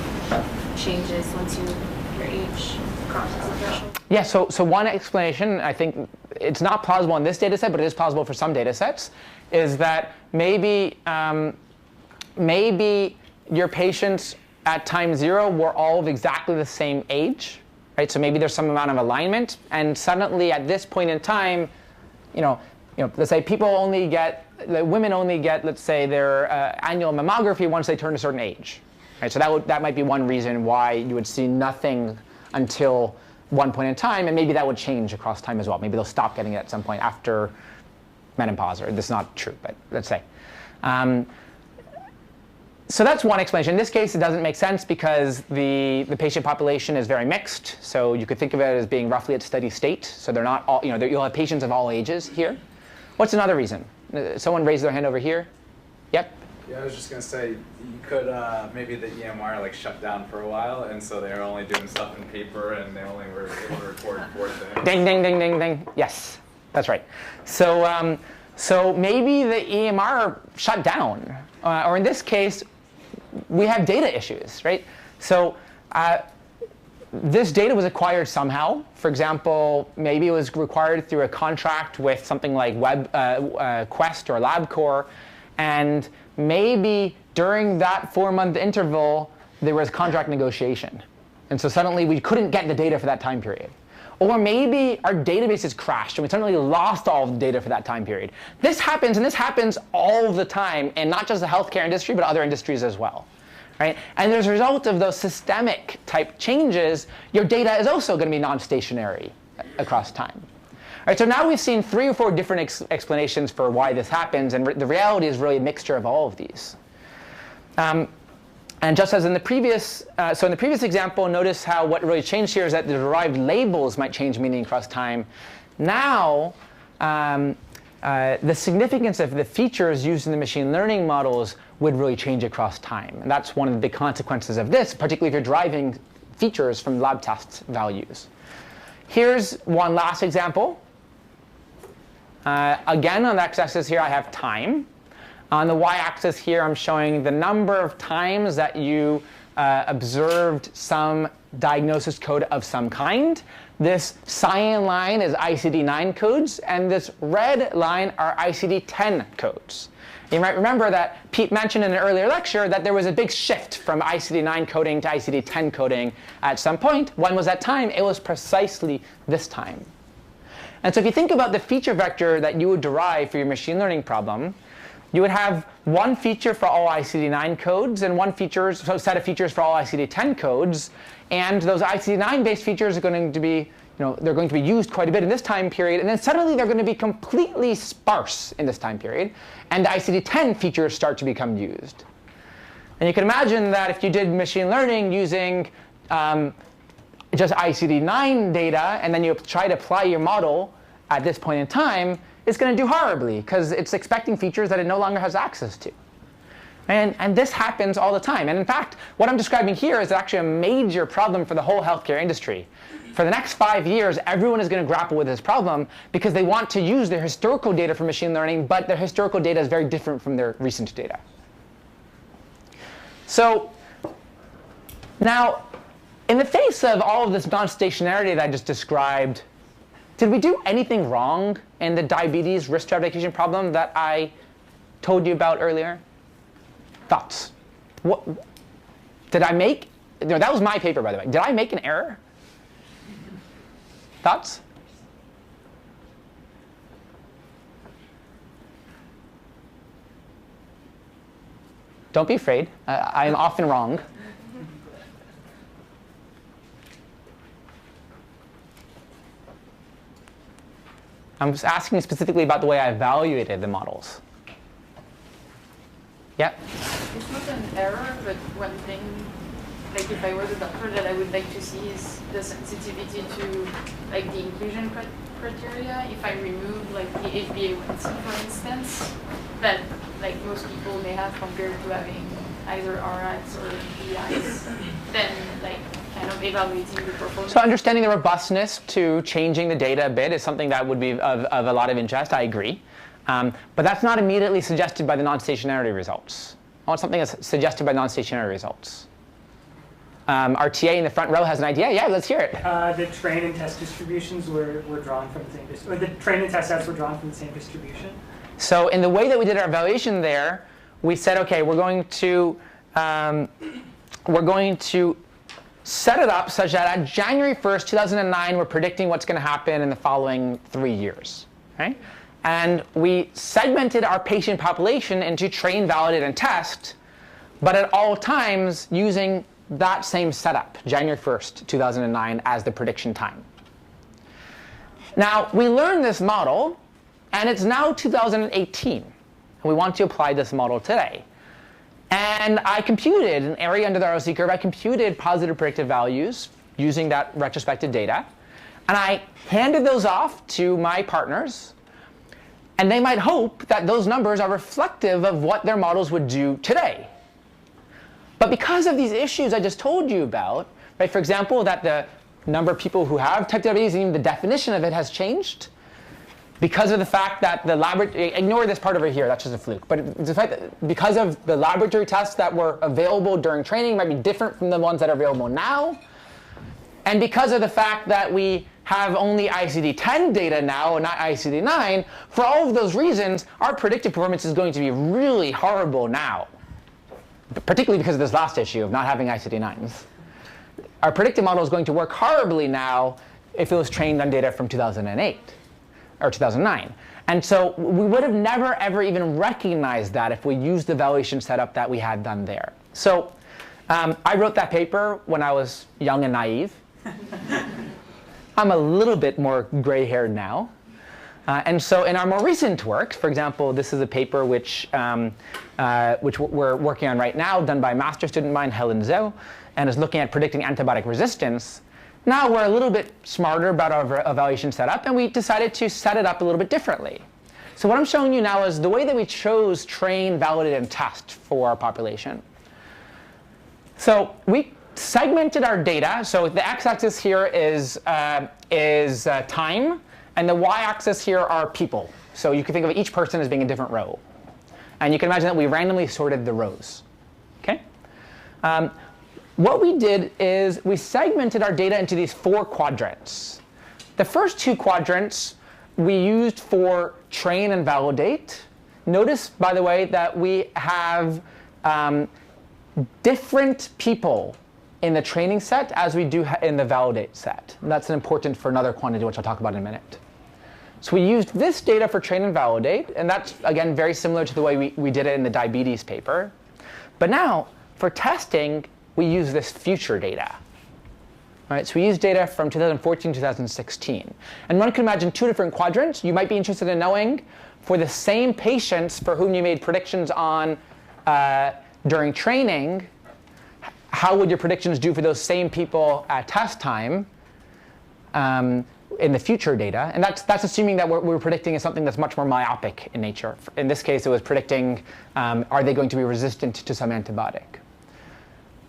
changes once your age crosses the threshold. Yeah, so one explanation, I think it's not plausible in this data set, but it is plausible for some data sets, is that maybe your patients at time 0 were all of exactly the same age, right? So maybe there's some amount of alignment, and suddenly at this point in time, let's say women only get, let's say, their annual mammography once they turn a certain age, right? So that might be one reason why you would see nothing until one point in time, and maybe that would change across time as well. Maybe they'll stop getting it at some point after menopause, or this is not true, but let's say. So that's one explanation. In this case, it doesn't make sense because the patient population is very mixed. So you could think of it as being roughly at steady state. So they're not all, you'll have patients of all ages here. What's another reason? Someone raised their hand over here. Yep. Yeah, I was just gonna say you could maybe the EMR like shut down for a while, and so they were only doing stuff in paper, and they only were able to record 4 things. Ding, ding, ding, ding, ding. Yes, that's right. So maybe the EMR shut down, or in this case, we have data issues, right? So this data was acquired somehow. For example, maybe it was acquired through a contract with something like Quest or LabCorp, and maybe during that 4-month interval, there was contract negotiation. And so suddenly we couldn't get the data for that time period. Or maybe our databases crashed and we suddenly lost all of the data for that time period. This happens, and this happens all the time, and not just the healthcare industry, but other industries as well. Right? And as a result of those systemic type changes, your data is also going to be non-stationary across time. All right, so now we've seen 3 or 4 different explanations for why this happens, and the reality is really a mixture of all of these. And just as in the previous, so in the previous example, notice how what really changed here is that the derived labels might change meaning across time. Now, the significance of the features used in the machine learning models would really change across time. And that's one of the big consequences of this, particularly if you're deriving features from lab test values. Here's one last example. Again, on the x-axis here, I have time. On the y-axis here, I'm showing the number of times that you observed some diagnosis code of some kind. This cyan line is ICD-9 codes, and this red line are ICD-10 codes. You might remember that Pete mentioned in an earlier lecture that there was a big shift from ICD-9 coding to ICD-10 coding at some point. When was that time? It was precisely this time. And so if you think about the feature vector that you would derive for your machine learning problem, you would have one feature for all ICD-9 codes and one set of features for all ICD-10 codes. And those ICD-9-based features are going to be, they're going to be used quite a bit in this time period. And then suddenly they're going to be completely sparse in this time period. And the ICD-10 features start to become used. And you can imagine that if you did machine learning using just ICD-9 data, and then you try to apply your model at this point in time, it's going to do horribly because it's expecting features that it no longer has access to. And this happens all the time. And in fact, what I'm describing here is actually a major problem for the whole healthcare industry. For the next 5 years, everyone is going to grapple with this problem because they want to use their historical data for machine learning, but their historical data is very different from their recent data. So now, in the face of all of this non-stationarity that I just described, did we do anything wrong in the diabetes risk stratification problem that I told you about earlier? Thoughts? What did I make? That was my paper, by the way. Did I make an error? Thoughts? Don't be afraid. I am often wrong. I'm just asking specifically about the way I evaluated the models. Yeah? It's not an error, but one thing, like if I was a doctor, that I would like to see is the sensitivity to like the inclusion criteria. If I remove like the HbA1c, for instance, that like most people may have compared to having either RX or BIs, then like kind of evaluating the performance. So understanding the robustness to changing the data a bit is something that would be of a lot of interest. I agree. But that's not immediately suggested by the non-stationarity results. I want something that's suggested by non-stationary results. Our TA in the front row has an idea. Yeah, let's hear it. The train and test distributions were drawn from the same or the train and test sets were drawn from the same distribution. So in the way that we did our evaluation there, we said, okay, we're going to set it up such that at January 1st, 2009, we're predicting what's going to happen in the following 3 years. Okay? And we segmented our patient population into train, validate, and test, but at all times using that same setup, January 1st, 2009, as the prediction time. Now, we learned this model, and it's now 2018. And we want to apply this model today. And I computed an area under the ROC curve. I computed positive predictive values using that retrospective data. And I handed those off to my partners. And they might hope that those numbers are reflective of what their models would do today. But because of these issues I just told you about, right, for example, that the number of people who have type 2 diabetes and even the definition of it has changed, because of the fact that the laboratory, ignore this part over here, that's just a fluke, but the fact that because of the laboratory tests that were available during training might be different from the ones that are available now, and because of the fact that we have only ICD-10 data now and not ICD-9, for all of those reasons, our predictive performance is going to be really horrible now, particularly because of this last issue of not having ICD-9s. Our predictive model is going to work horribly now if it was trained on data from 2008 or 2009. And so we would have never, ever even recognized that if we used the evaluation setup that we had done there. So I wrote that paper when I was young and naive. I'm a little bit more gray-haired now. And so in our more recent work, for example, this is a paper which we're working on right now, done by a master's student of mine, Helen Zhou, and is looking at predicting antibiotic resistance. Now we're a little bit smarter about our evaluation setup, and we decided to set it up a little bit differently. So what I'm showing you now is the way that we chose train, validate, and test for our population. So we segmented our data. So the x-axis here is time, and the y-axis here are people. So you can think of each person as being a different row. And you can imagine that we randomly sorted the rows. Okay? What we did is we segmented our data into these 4 quadrants. The first 2 quadrants we used for train and validate. Notice, by the way, that we have different people in the training set as we do in the validate set. And that's important for another quantity, which I'll talk about in a minute. So we used this data for train and validate, and that's, again, very similar to the way we did it in the diabetes paper. But now, for testing, we use this future data. Right, so we use data from 2014 to 2016. And one can imagine 2 different quadrants. You might be interested in knowing, for the same patients for whom you made predictions on during training, how would your predictions do for those same people at test time in the future data? And that's assuming that what we're predicting is something that's much more myopic in nature. In this case, it was predicting, are they going to be resistant to some antibiotic?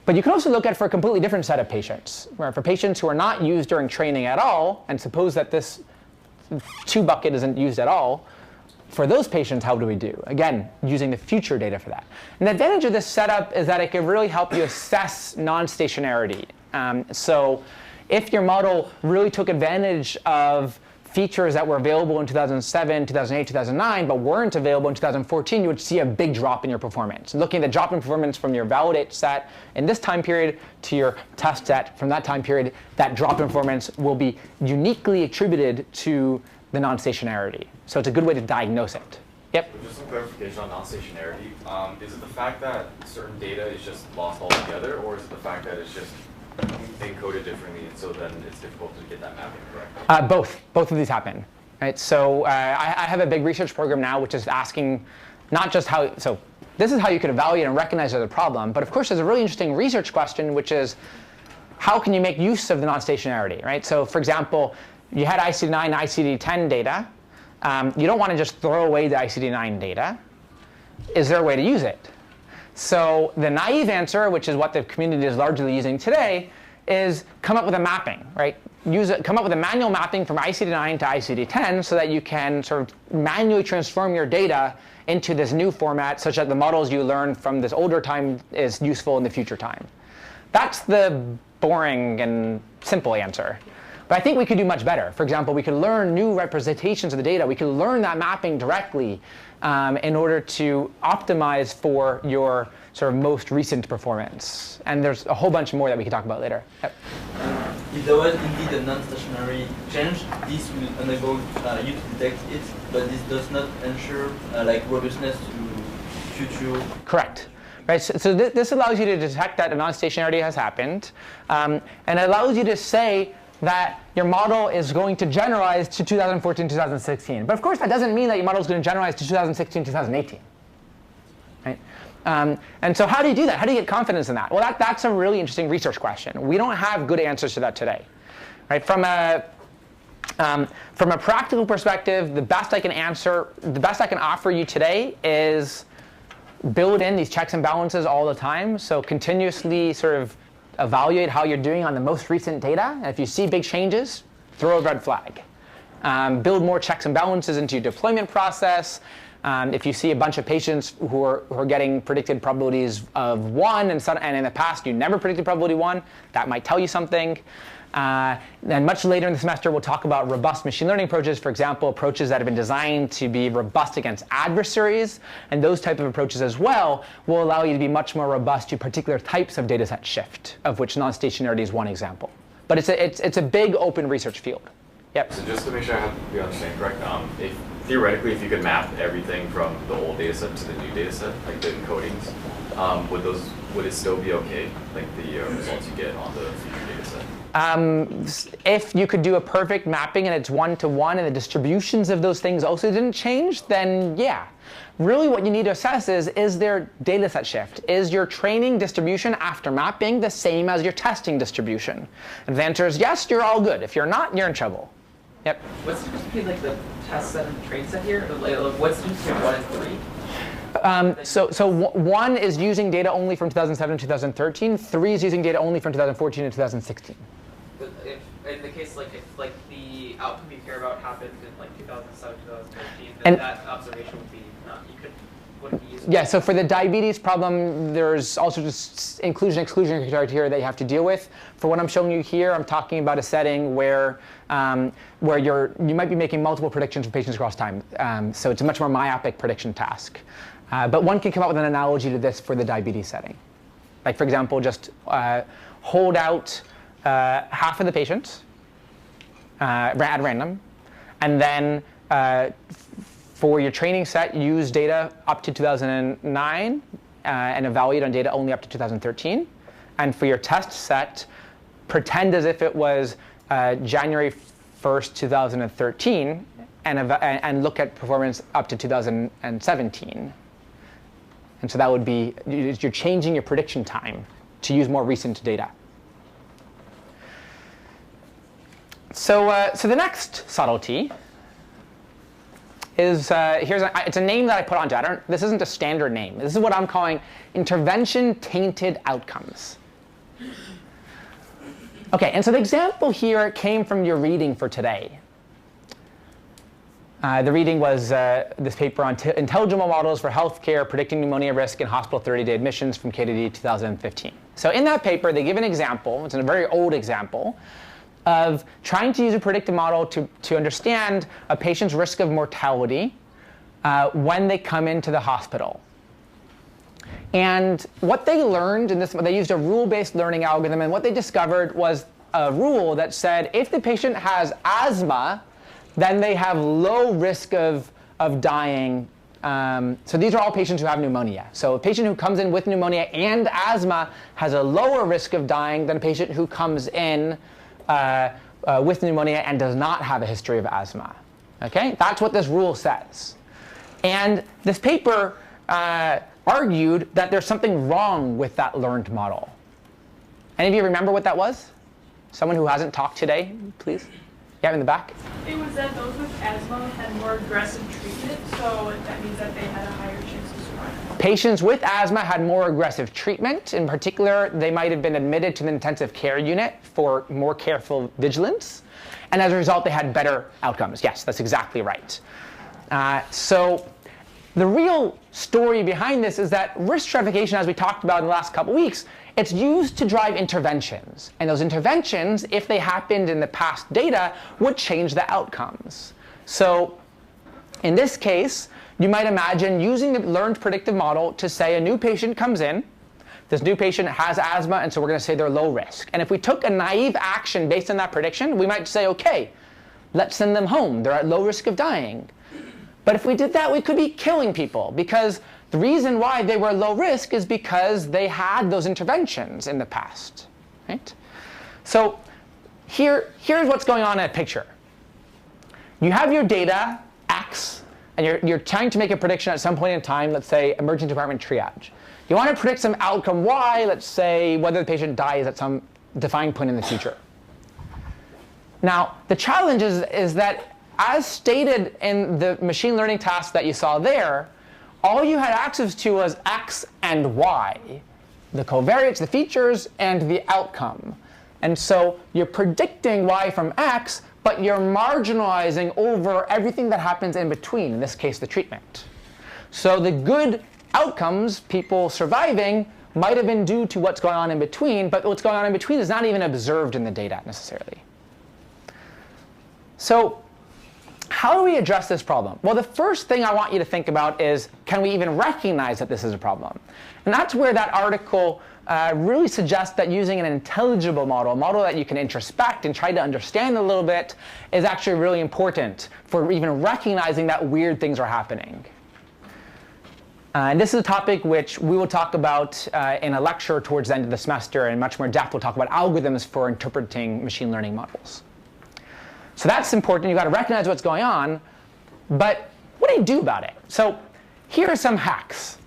But you can also look at it for a completely different set of patients, where for patients who are not used during training at all, and suppose that this 2 bucket isn't used at all, for those patients, how do we do? Again, using the future data for that. And the advantage of this setup is that it can really help you assess non-stationarity. So if your model really took advantage of features that were available in 2007, 2008, 2009, but weren't available in 2014, you would see a big drop in your performance. Looking at the drop in performance from your validate set in this time period to your test set from that time period, that drop in performance will be uniquely attributed to the non-stationarity. So it's a good way to diagnose it. Yep? Just some clarification on non-stationarity. Is it the fact that certain data is just lost altogether, or is it the fact that it's just encoded differently, and so then it's difficult to get that mapping correct? Both of these happen. Right? So I have a big research program now which is asking not just how, so this is how you could evaluate and recognize there's a problem, but of course there's a really interesting research question, which is how can you make use of the non-stationarity, right? So for example, you had ICD-9, ICD-10 data. You don't want to just throw away the ICD-9 data. Is there a way to use it? So the naive answer, which is what the community is largely using today, is come up with a mapping, right? Come up with a manual mapping from ICD-9 to ICD-10 so that you can sort of manually transform your data into this new format such that the models you learn from this older time is useful in the future time. That's the boring and simple answer. But I think we could do much better. For example, we could learn new representations of the data. We could learn that mapping directly in order to optimize for your sort of most recent performance. And there's a whole bunch more that we can talk about later. Yep. If there was indeed a non-stationary change, this will enable you to detect it, but this does not ensure like robustness to future. Correct. Right, so this allows you to detect that a non-stationarity has happened, and it allows you to say that your model is going to generalize to 2014, 2016. But of course, that doesn't mean that your model is going to generalize to 2016, 2018. Right? And so how do you do that? How do you get confidence in that? Well, that's a really interesting research question. We don't have good answers to that today. Right? From a practical perspective, the best I can offer you today is build in these checks and balances all the time. So continuously sort of evaluate how you're doing on the most recent data. And if you see big changes, throw a red flag. Build more checks and balances into your deployment process. If you see a bunch of patients who are getting predicted probabilities of 1, and in the past you never predicted probability 1, that might tell you something. Then much later in the semester, we'll talk about robust machine learning approaches, for example, approaches that have been designed to be robust against adversaries. And those type of approaches as well will allow you to be much more robust to particular types of dataset shift, of which non-stationarity is one example. But it's a big open research field. Yep. So just to make sure we understand correct, theoretically, if you could map everything from the old dataset to the new dataset, like the encodings, would it still be okay, like the results you get on the future dataset? If you could do a perfect mapping and it's one-to-one and the distributions of those things also didn't change, then yeah. Really what you need to assess is there dataset shift? Is your training distribution after mapping the same as your testing distribution? And the answer is yes, you're all good. If you're not, you're in trouble. Yep. What's the difference between like the test set and the train set here? What's the difference between 1 and 3? So 1 is using data only from 2007 to 2013. 3 is using data only from 2014 to 2016. But if, in the case, like, if like the outcome you care about happened in like 2007, 2013, then that observation would be wouldn't be useful. Yeah, so for the diabetes problem, there's also just inclusion-exclusion criteria that you have to deal with. For what I'm showing you here, I'm talking about a setting where you might be making multiple predictions for patients across time. So it's a much more myopic prediction task. But one can come up with an analogy to this for the diabetes setting. Like, for example, just hold out half of the patients at random, and then for your training set, use data up to 2009 and evaluate on data only up to 2013. And for your test set, pretend as if it was January 1st, 2013, and look at performance up to 2017. And so that would be, you're changing your prediction time to use more recent data. So the next subtlety is, it's a name that I put onto it. This isn't a standard name. This is what I'm calling intervention-tainted outcomes. OK, and so the example here came from your reading for today. The reading was this paper on intelligible models for healthcare predicting pneumonia risk in hospital 30-day admissions from KDD 2015. So in that paper, they give an example. It's a very old example of trying to use a predictive model to understand a patient's risk of mortality when they come into the hospital. And what they learned in this, they used a rule-based learning algorithm, and what they discovered was a rule that said if the patient has asthma, then they have low risk of dying. So these are all patients who have pneumonia. So a patient who comes in with pneumonia and asthma has a lower risk of dying than a patient who comes in with pneumonia and does not have a history of asthma. Okay? That's what this rule says. And this paper argued that there's something wrong with that learned model. Any of you remember what that was? Someone who hasn't talked today, please? Yeah, in the back. It was that those with asthma had more aggressive treatment, so that means that they had a higher chance of survival. Patients with asthma had more aggressive treatment. In particular, they might have been admitted to the intensive care unit for more careful vigilance. And as a result, they had better outcomes. Yes, that's exactly right. So the real story behind this is that risk stratification, as we talked about in the last couple weeks, it's used to drive interventions. And those interventions, if they happened in the past data, would change the outcomes. So in this case, you might imagine using the learned predictive model to say a new patient comes in. This new patient has asthma, and so we're going to say they're low risk. And if we took a naive action based on that prediction, we might say, OK, let's send them home. They're at low risk of dying. But if we did that, we could be killing people, because the reason why they were low risk is because they had those interventions in the past. Right? So here's what's going on in a picture. You have your data, X, and you're trying to make a prediction at some point in time, let's say emergency department triage. You want to predict some outcome Y, let's say whether the patient dies at some defined point in the future. Now, the challenge is that, as stated in the machine learning task that you saw there, all you had access to was X and Y, the covariates, the features, and the outcome. And so you're predicting Y from X, but you're marginalizing over everything that happens in between, in this case, the treatment. So the good outcomes, people surviving, might have been due to what's going on in between, but what's going on in between is not even observed in the data necessarily. So how do we address this problem? Well, the first thing I want you to think about is, can we even recognize that this is a problem? And that's where that article really suggests that using an intelligible model, a model that you can introspect and try to understand a little bit, is actually really important for even recognizing that weird things are happening. And this is a topic which we will talk about in a lecture towards the end of the semester, in much more depth. We'll talk about algorithms for interpreting machine learning models. So that's important. You've got to recognize what's going on. But what do you do about it? So here are some hacks.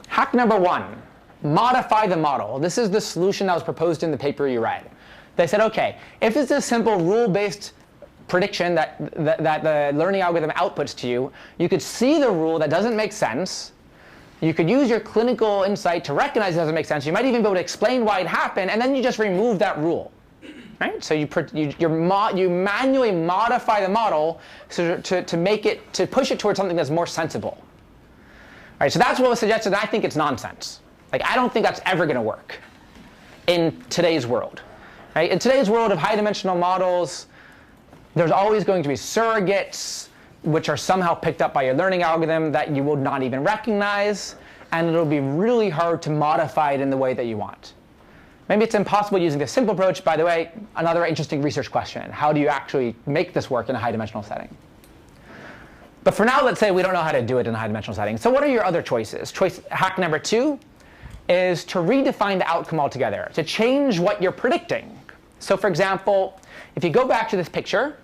Hack number 1, modify the model. This is the solution that was proposed in the paper you read. They said, OK, if it's a simple rule-based prediction that the learning algorithm outputs to you, you could see the rule that doesn't make sense. You could use your clinical insight to recognize it doesn't make sense. You might even be able to explain why it happened, and then you just remove that rule. Right? So you manually modify the model to push it towards something that's more sensible. All right, so that's what was suggested, and I think it's nonsense. Like, I don't think that's ever going to work in today's world. Right? In today's world of high-dimensional models, there's always going to be surrogates which are somehow picked up by your learning algorithm that you will not even recognize, and it'll be really hard to modify it in the way that you want. Maybe it's impossible using this simple approach. By the way, another interesting research question. How do you actually make this work in a high-dimensional setting? But for now, let's say we don't know how to do it in a high-dimensional setting. So what are your other choices? Hack number 2 is to redefine the outcome altogether, to change what you're predicting. So for example, if you go back to this picture,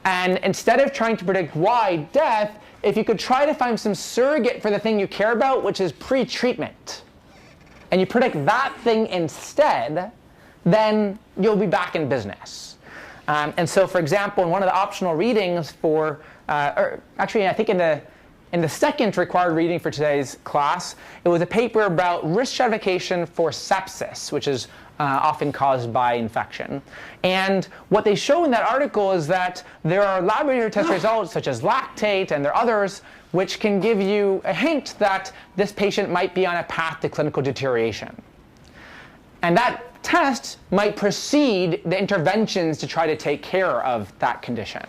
and instead of trying to predict Y, death, if you could try to find some surrogate for the thing you care about, which is pre-treatment, and you predict that thing instead, then you'll be back in business. And so, for example, in one of the optional readings for, or actually, I think in the second required reading for today's class, it was a paper about risk stratification for sepsis, which is often caused by infection. And what they show in that article is that there are laboratory test results, such as lactate, and there are others, which can give you a hint that this patient might be on a path to clinical deterioration. And that test might precede the interventions to try to take care of that condition.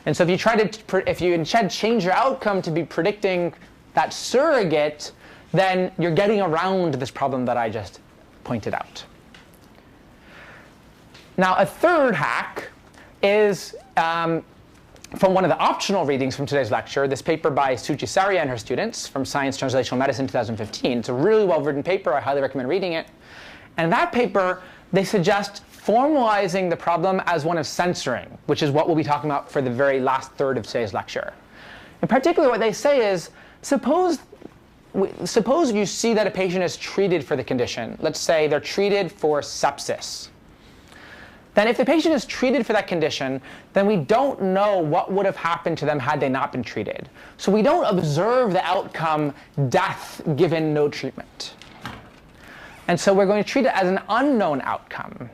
And so if you instead change your outcome to be predicting that surrogate, then you're getting around this problem that I just pointed out. Now, a third hack is from one of the optional readings from today's lecture, this paper by Suchi Saria and her students from Science Translational Medicine 2015. It's a really well-written paper. I highly recommend reading it. And in that paper, they suggest formalizing the problem as one of censoring, which is what we'll be talking about for the very last third of today's lecture. In particular, what they say is, suppose you see that a patient is treated for the condition. Let's say they're treated for sepsis. then if the patient is treated for that condition, then we don't know what would have happened to them had they not been treated. So we don't observe the outcome death given no treatment. And so we're going to treat it as an unknown outcome.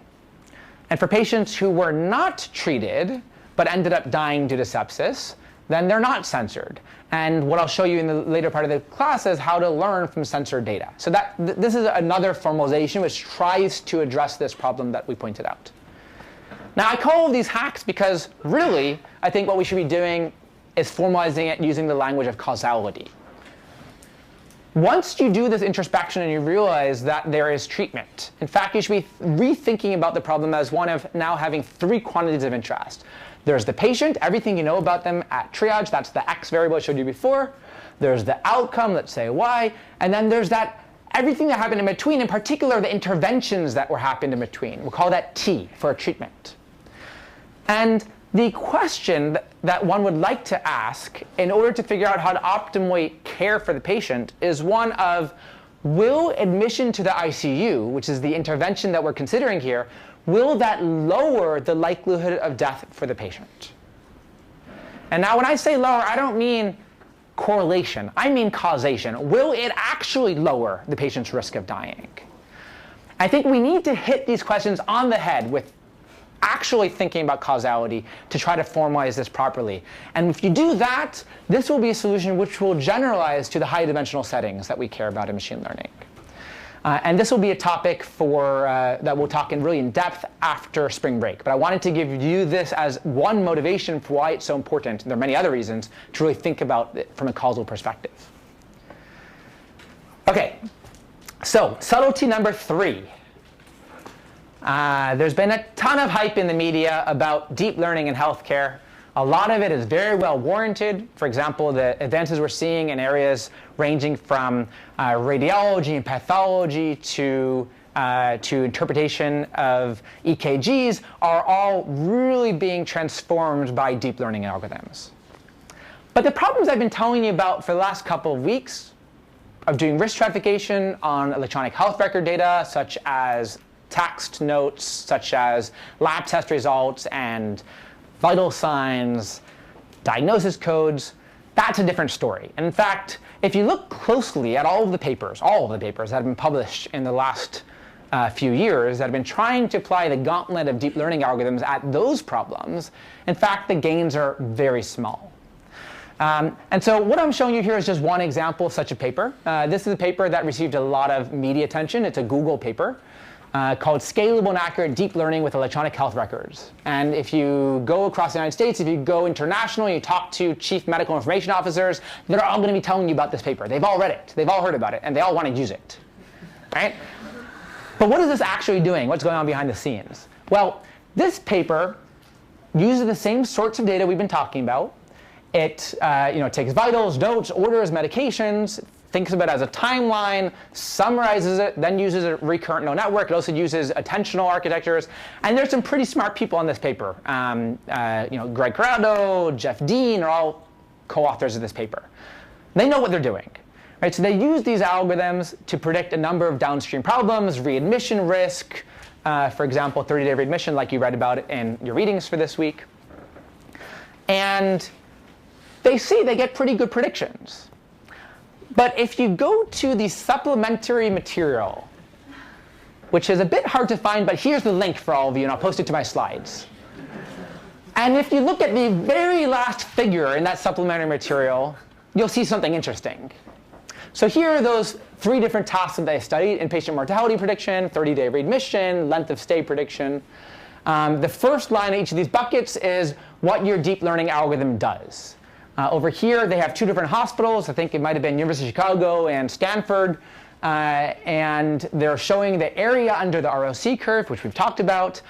And for patients who were not treated but ended up dying due to sepsis, then they're not censored. And what I'll show you in the later part of the class is how to learn from censored data. So this is another formalization which tries to address this problem that we pointed out. Now, I call these hacks because really, I think what we should be doing is formalizing it using the language of causality. Once you do this introspection and you realize that there is treatment, in fact, you should be rethinking about the problem as one of now having 3 quantities of interest. There's the patient, everything you know about them at triage, that's the X variable I showed you before. There's the outcome, let's say Y. And then there's that everything that happened in between, in particular the interventions that were happened in between. We'll call that T for a treatment. And the question that one would like to ask in order to figure out how to optimally care for the patient is one of, will admission to the ICU, which is the intervention that we're considering here, will that lower the likelihood of death for the patient? And now when I say lower, I don't mean correlation. I mean causation. Will it actually lower the patient's risk of dying? I think we need to hit these questions on the head with actually thinking about causality to try to formalize this properly. And if you do that, this will be a solution which will generalize to the high dimensional settings that we care about in machine learning. And this will be a topic that we'll talk really in depth after spring break. But I wanted to give you this as one motivation for why it's so important. There are many other reasons to really think about it from a causal perspective. OK, so subtlety number 3. There's been a ton of hype in the media about deep learning in healthcare. A lot of it is very well warranted. For example, the advances we're seeing in areas ranging from radiology and pathology to interpretation of EKGs are all really being transformed by deep learning algorithms. But the problems I've been telling you about for the last couple of weeks of doing risk stratification on electronic health record data, such as text notes, such as lab test results and vital signs, diagnosis codes, that's a different story. And in fact, if you look closely at all of the papers that have been published in the last few years that have been trying to apply the gauntlet of deep learning algorithms at those problems, in fact, the gains are very small. And so what I'm showing you here is just one example of such a paper. This is a paper that received a lot of media attention. It's a Google paper. Called Scalable and Accurate Deep Learning with Electronic Health Records. And if you go across the United States, if you go international, you talk to chief medical information officers, they're all going to be telling you about this paper. They've all read it. They've all heard about it. And they all want to use it. Right? But what is this actually doing? What's going on behind the scenes? Well, this paper uses the same sorts of data we've been talking about. It takes vitals, notes, orders, medications, thinks of it as a timeline, summarizes it, then uses a recurrent neural network. It also uses attentional architectures. And there's some pretty smart people on this paper. Greg Corrado, Jeff Dean are all co-authors of this paper. They know what they're doing. Right? So they use these algorithms to predict a number of downstream problems, readmission risk, for example, 30-day readmission, like you read about it in your readings for this week. And they get pretty good predictions. But if you go to the supplementary material, which is a bit hard to find, but here's the link for all of you, and I'll post it to my slides. And if you look at the very last figure in that supplementary material, you'll see something interesting. So here are those 3 different tasks that I studied: inpatient mortality prediction, 30-day readmission, length of stay prediction. The first line in each of these buckets is what your deep learning algorithm does. Over here, they have 2 different hospitals. I think it might have been University of Chicago and Stanford. And they're showing the area under the ROC curve, which we've talked about,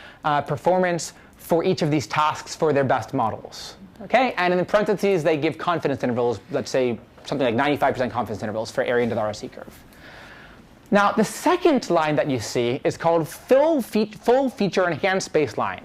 performance for each of these tasks for their best models. Okay? And in the parentheses, they give confidence intervals, let's say something like 95% confidence intervals for area under the ROC curve. Now, the second line that you see is called full feature enhanced baseline.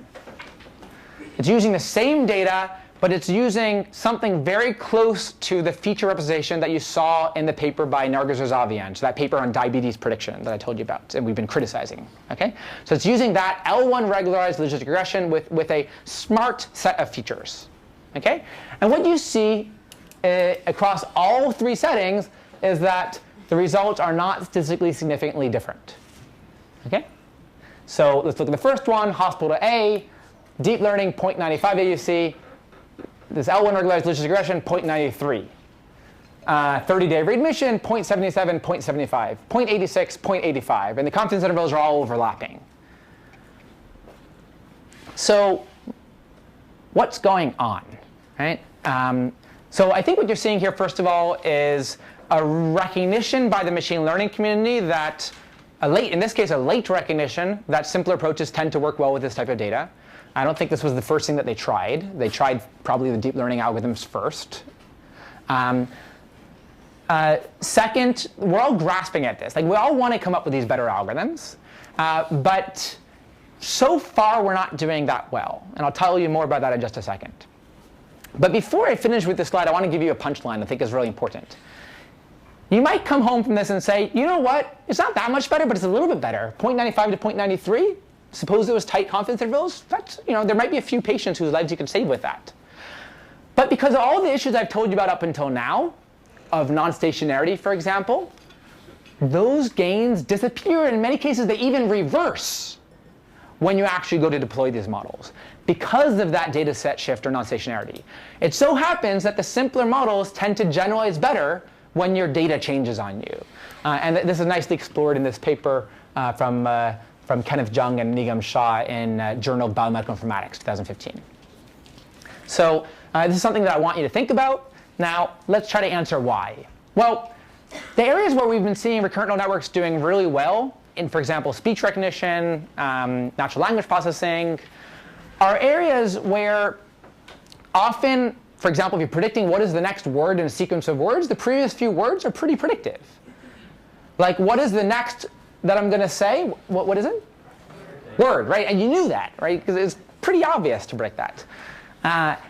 It's using the same data, but it's using something very close to the feature representation that you saw in the paper by Nargis-Razavian, so that paper on diabetes prediction that I told you about and we've been criticizing. Okay? So it's using that L1 regularized logistic regression with a smart set of features. Okay? And what you see across all three settings is that the results are not statistically significantly different. Okay? So let's look at the first one, hospital to A, deep learning, 0.95 AUC. This L1 regularized logistic regression, 0.93. 30-day readmission, 0.77, 0.75, 0.86, 0.85. And the confidence intervals are all overlapping. So what's going on? Right? So I think what you're seeing here, first of all, is a recognition by the machine learning community that, in this case, a late recognition that simpler approaches tend to work well with this type of data. I don't think this was the first thing that they tried. They tried probably the deep learning algorithms first. Second, we're all grasping at this. Like, we all want to come up with these better algorithms. But so far, we're not doing that well. And I'll tell you more about that in just a second. But before I finish with this slide, I want to give you a punchline I think is really important. You might come home from this and say, you know what? It's not that much better, but it's a little bit better. 0.95 to 0.93. Suppose it was tight confidence intervals. That's, there might be a few patients whose lives you could save with that. But because of all the issues I've told you about up until now, of non-stationarity, for example, those gains disappear. In many cases, they even reverse when you actually go to deploy these models because of that data set shift or non-stationarity. It so happens that the simpler models tend to generalize better when your data changes on you. And this is nicely explored in this paper from Kenneth Jung and Nigam Shah in Journal of Biomedical Informatics, 2015. So this is something that I want you to think about. Now, let's try to answer why. Well, the areas where we've been seeing recurrent neural networks doing really well in, for example, speech recognition, natural language processing, are areas where often, for example, if you're predicting what is the next word in a sequence of words, the previous few words are pretty predictive. Like, what is the next that I'm going to say? What is it? Word, right? And you knew that, right? Because it's pretty obvious to predict that.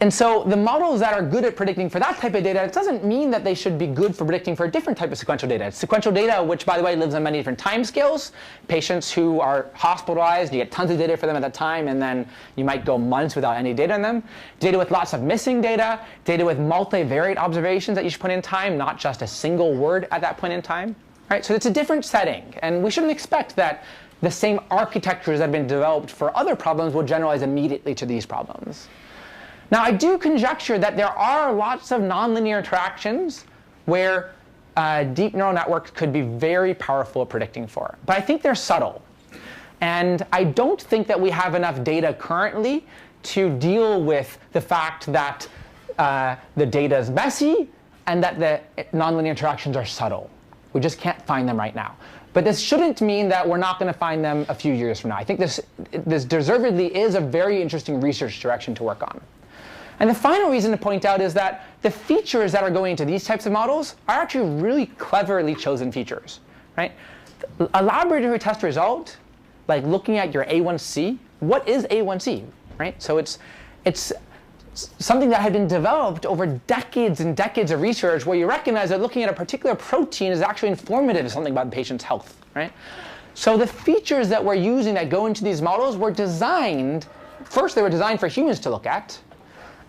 And so the models that are good at predicting for that type of data, it doesn't mean that they should be good for predicting for a different type of sequential data. It's sequential data, which, by the way, lives on many different time scales. Patients who are hospitalized, you get tons of data for them at that time, and then you might go months without any data on them. Data with lots of missing data, data with multivariate observations at each point in time, not just a single word at that point in time. Right? So it's a different setting, and we shouldn't expect that the same architectures that have been developed for other problems will generalize immediately to these problems. Now, I do conjecture that there are lots of nonlinear interactions where deep neural networks could be very powerful at predicting for. But I think they're subtle. And I don't think that we have enough data currently to deal with the fact that the data is messy and that the nonlinear interactions are subtle. We just can't find them right now. But this shouldn't mean that we're not going to find them a few years from now. I think this deservedly is a very interesting research direction to work on. And the final reason to point out is that the features that are going into these types of models are actually really cleverly chosen features. Right? A laboratory test result, like looking at your A1C, what is A1C? Right? So it's something that had been developed over decades and decades of research where you recognize that looking at a particular protein is actually informative of something about the patient's health. Right? So the features that we're using that go into these models were designed, first they were designed for humans to look at,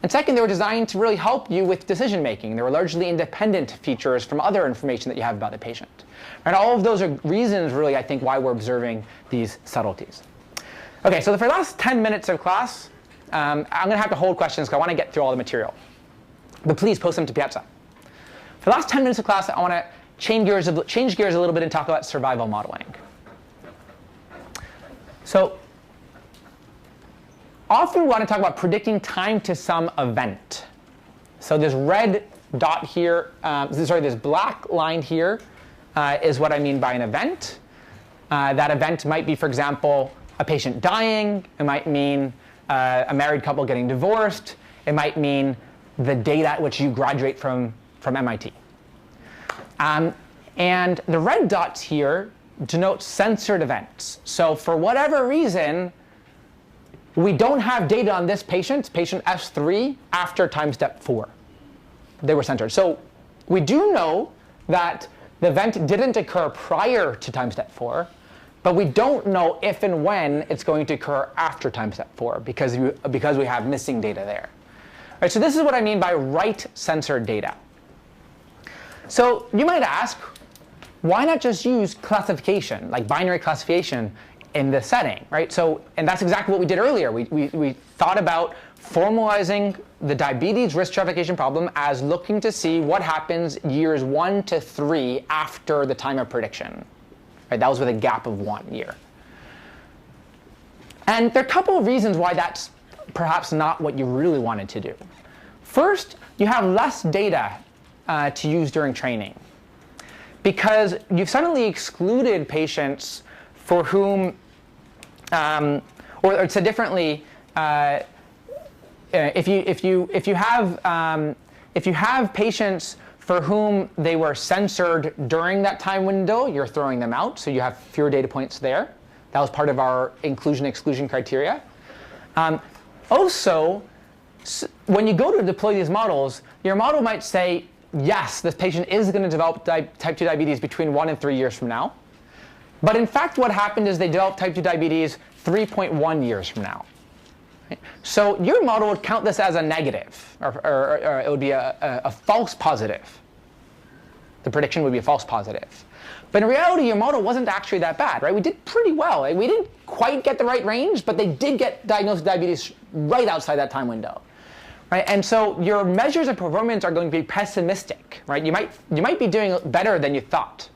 and second, they were designed to really help you with decision making. They were largely independent features from other information that you have about the patient. And all of those are reasons, really, I think, why we're observing these subtleties. OK, so for the last 10 minutes of class, I'm going to have to hold questions because I want to get through all the material. But please post them to Piazza. For the last 10 minutes of class, I want to change gears a little bit and talk about survival modeling. So often we want to talk about predicting time to some event. So this red dot here, this black line here is what I mean by an event. That event might be, for example, a patient dying. It might mean a married couple getting divorced. It might mean the date at which you graduate from MIT. And the red dots here denote censored events. So for whatever reason, we don't have data on this patient, patient S3, after time step 4. They were censored. So we do know that the event didn't occur prior to time step 4, but we don't know if and when it's going to occur after time step 4 because we have missing data there. All right, so this is what I mean by right censored data. So you might ask, why not just use classification, like binary classification, in this setting, right? So, and that's exactly what we did earlier. We thought about formalizing the diabetes risk stratification problem as looking to see what happens years 1 to 3 after the time of prediction. Right? That was with a gap of 1 year. And there are a couple of reasons why that's perhaps not what you really wanted to do. First, you have less data to use during training, because you've suddenly excluded patients for whom, or said differently, if you have patients for whom they were censored during that time window, you're throwing them out, so you have fewer data points there. That was part of our inclusion-exclusion criteria. Also, when you go to deploy these models, your model might say, yes, this patient is going to develop type 2 diabetes between 1 and 3 years from now. But in fact, what happened is they developed type 2 diabetes 3.1 years from now. Right? So your model would count this as a negative, or it would be a false positive. The prediction would be a false positive. But in reality, your model wasn't actually that bad, right? We did pretty well. We didn't quite get the right range, but they did get diagnosed with diabetes right outside that time window. Right? And so your measures of performance are going to be pessimistic. Right? You might be doing better than you thought.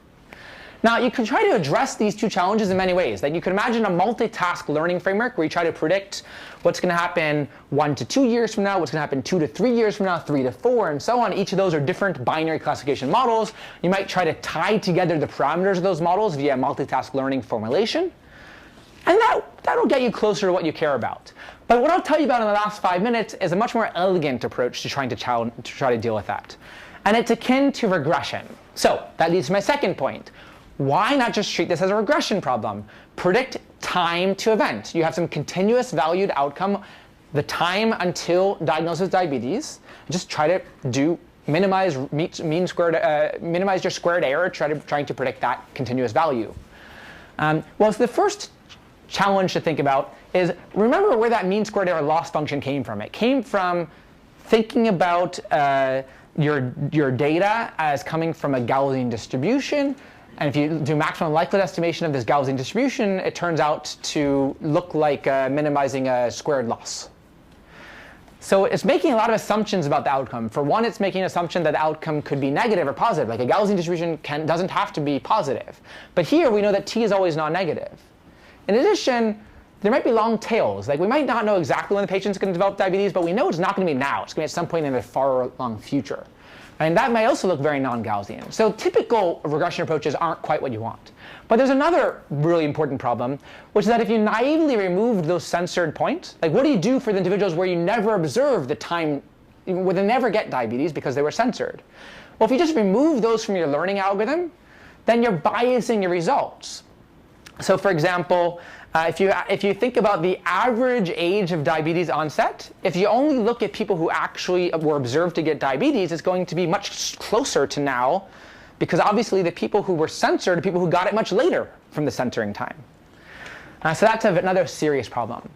Now, you can try to address these two challenges in many ways. Like you can imagine a multitask learning framework where you try to predict what's going to happen 1 to 2 years from now, what's going to happen 2 to 3 years from now, 3 to 4, and so on. Each of those are different binary classification models. You might try to tie together the parameters of those models via multitask learning formulation. And that'll get you closer to what you care about. But what I'll tell you about in the last 5 minutes is a much more elegant approach to try to deal with that. And it's akin to regression. So that leads to my second point. Why not just treat this as a regression problem? Predict time to event. You have some continuous valued outcome, the time until diagnosis of diabetes. Just try to minimize your squared error, trying to predict that continuous value. Well, so the first challenge to think about is remember where that mean squared error loss function came from. It came from thinking about your data as coming from a Gaussian distribution. And if you do maximum likelihood estimation of this Gaussian distribution, it turns out to look like minimizing a squared loss. So it's making a lot of assumptions about the outcome. For one, it's making an assumption that the outcome could be negative or positive. Like a Gaussian distribution doesn't have to be positive. But here we know that t is always non-negative. In addition, there might be long tails. Like we might not know exactly when the patient's going to develop diabetes, but we know it's not going to be now. It's going to be at some point in the far long future. And that may also look very non-Gaussian. So typical regression approaches aren't quite what you want. But there's another really important problem, which is that if you naively removed those censored points, like what do you do for the individuals where you never observe the time, where they never get diabetes because they were censored? Well, if you just remove those from your learning algorithm, then you're biasing your results. So for example, if you think about the average age of diabetes onset, if you only look at people who actually were observed to get diabetes, it's going to be much closer to now, because obviously the people who were censored are people who got it much later from the censoring time. So that's another serious problem.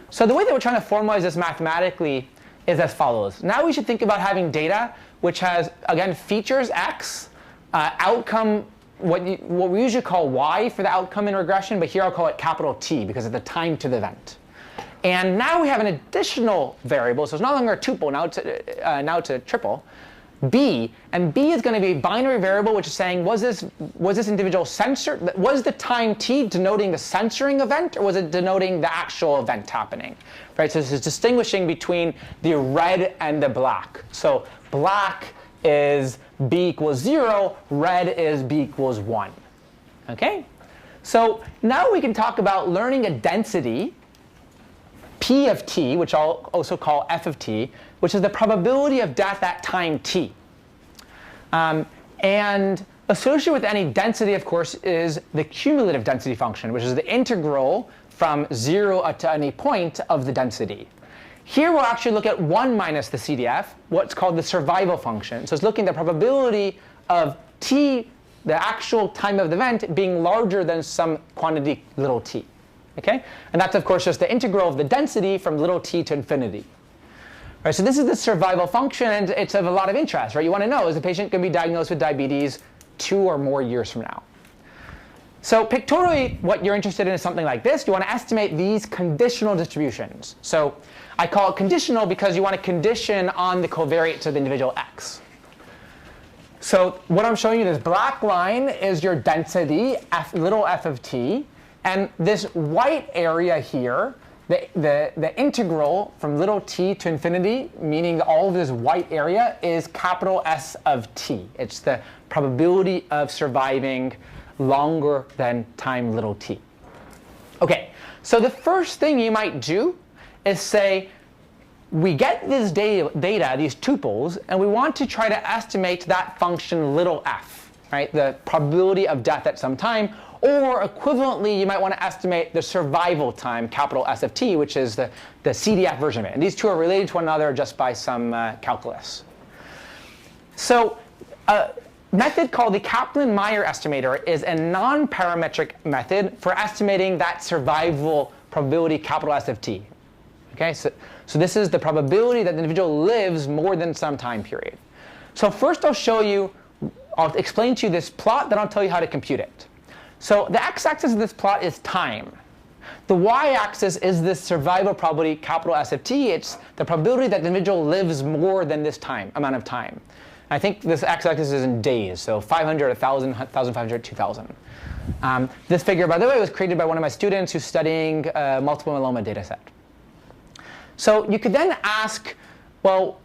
So the way that we're trying to formalize this mathematically is as follows. Now we should think about having data which has, again, features x, outcome what we usually call y for the outcome in regression, but here I'll call it capital T because of the time to the event. And now we have an additional variable, so it's no longer a tuple, now it's a triple, b, and b is going to be a binary variable which is saying was this individual censored, was the time t denoting the censoring event, or was it denoting the actual event happening? Right, so this is distinguishing between the red and the black. So black is b equals 0, red is b equals 1. Okay? So now we can talk about learning a density, p of t, which I'll also call f of t, which is the probability of death at time t. And associated with any density, of course, is the cumulative density function, which is the integral from 0 to any point of the density. Here we'll actually look at 1 minus the CDF, what's called the survival function. So it's looking at the probability of t, the actual time of the event, being larger than some quantity little t. Okay? And that's, of course, just the integral of the density from little t to infinity. Right, so this is the survival function, and it's of a lot of interest. Right? You want to know, is the patient going to be diagnosed with diabetes 2 or more years from now? So pictorially, what you're interested in is something like this. You want to estimate these conditional distributions. So I call it conditional because you want to condition on the covariates of the individual x. So what I'm showing you, this black line is your density, little f of t. And this white area here, the integral from little t to infinity, meaning all of this white area, is capital S of t. It's the probability of surviving longer than time little t. OK, so the first thing you might do is say, we get this data, these tuples, and we want to try to estimate that function little f, right? The probability of death at some time. Or equivalently, you might want to estimate the survival time, capital S of t, which is the CDF version of it. And these two are related to one another just by some calculus. So a method called the Kaplan-Meier estimator is a non-parametric method for estimating that survival probability, capital S of t. Okay, so this is the probability that the individual lives more than some time period. So first I'll explain to you this plot, then I'll tell you how to compute it. So the x-axis of this plot is time. The y-axis is this survival probability, capital S of t. It's the probability that the individual lives more than this amount of time. I think this x-axis is in days, so 500, 1,000, 1,500, 2,000. This figure, by the way, was created by one of my students who's studying multiple myeloma data set. So you could then ask, well,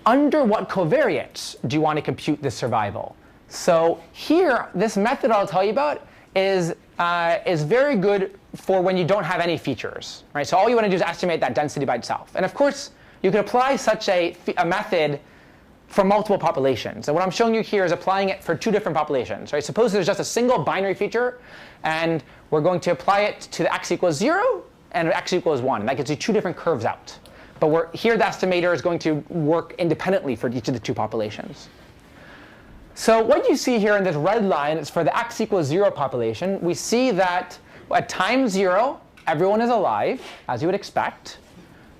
under what covariates do you want to compute this survival? So here, this method I'll tell you about is very good for when you don't have any features. Right? So all you want to do is estimate that density by itself. And of course, you could apply such a method for multiple populations. And what I'm showing you here is applying it for 2 different populations. Right? Suppose there's just a single binary feature, and we're going to apply it to the x equals 0 and x equals 1. And that gives you 2 different curves out. But here the estimator is going to work independently for each of the 2 populations. So what you see here in this red line is for the x equals 0 population. We see that at time 0, everyone is alive, as you would expect.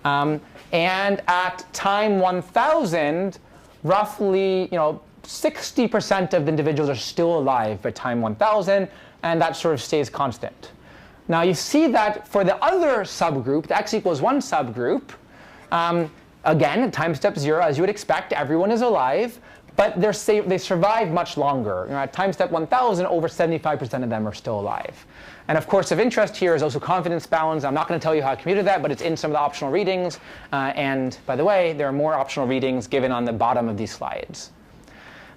And at time 1,000, roughly 60% of the individuals are still alive by time 1,000, and that sort of stays constant. Now you see that for the other subgroup, the x equals 1 subgroup, again, at time step 0, as you would expect, everyone is alive. But they survive much longer. At time step 1,000, over 75% of them are still alive. And of course, of interest here is also confidence bounds. I'm not going to tell you how I computed that, but it's in some of the optional readings. And by the way, there are more optional readings given on the bottom of these slides.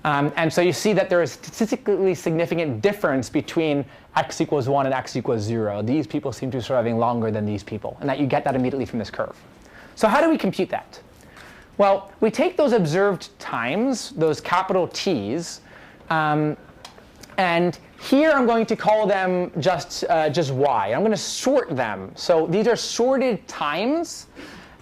And so you see that there is statistically significant difference between x equals 1 and x equals 0. These people seem to be surviving longer than these people. And that you get that immediately from this curve. So how do we compute that? Well, we take those observed times, those capital T's, and here I'm going to call them just y. I'm going to sort them. So these are sorted times,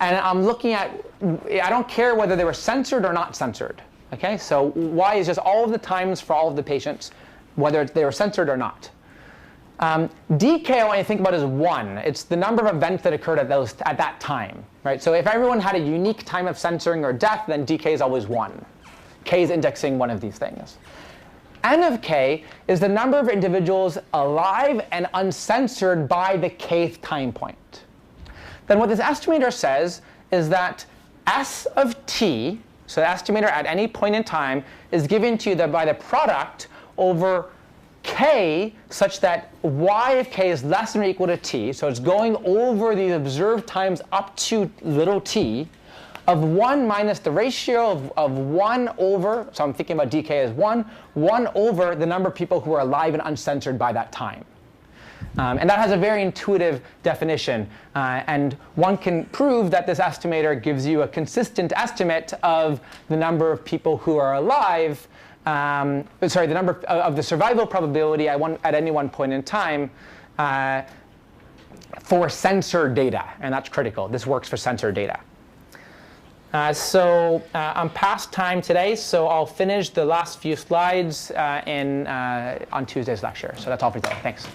and I'm looking at, I don't care whether they were censored or not censored. Okay, so y is just all of the times for all of the patients, whether they were censored or not. Dk I want you to think about as 1. It's the number of events that occurred at that time. Right? So if everyone had a unique time of censoring or death, then dk is always 1. K is indexing one of these things. N of k is the number of individuals alive and uncensored by the kth time point. Then what this estimator says is that S of t, so the estimator at any point in time, is given to you by the product over k such that y of k is less than or equal to t, so it's going over these observed times up to little t, of 1 minus the ratio of 1 over, so I'm thinking about dk as 1 over the number of people who are alive and uncensored by that time. And that has a very intuitive definition. And one can prove that this estimator gives you a consistent estimate of the number of people who are alive, the number of the survival probability at any one point in time for sensor data, and that's critical. This works for sensor data. I'm past time today, so I'll finish the last few slides on Tuesday's lecture. So that's all for today. Thanks.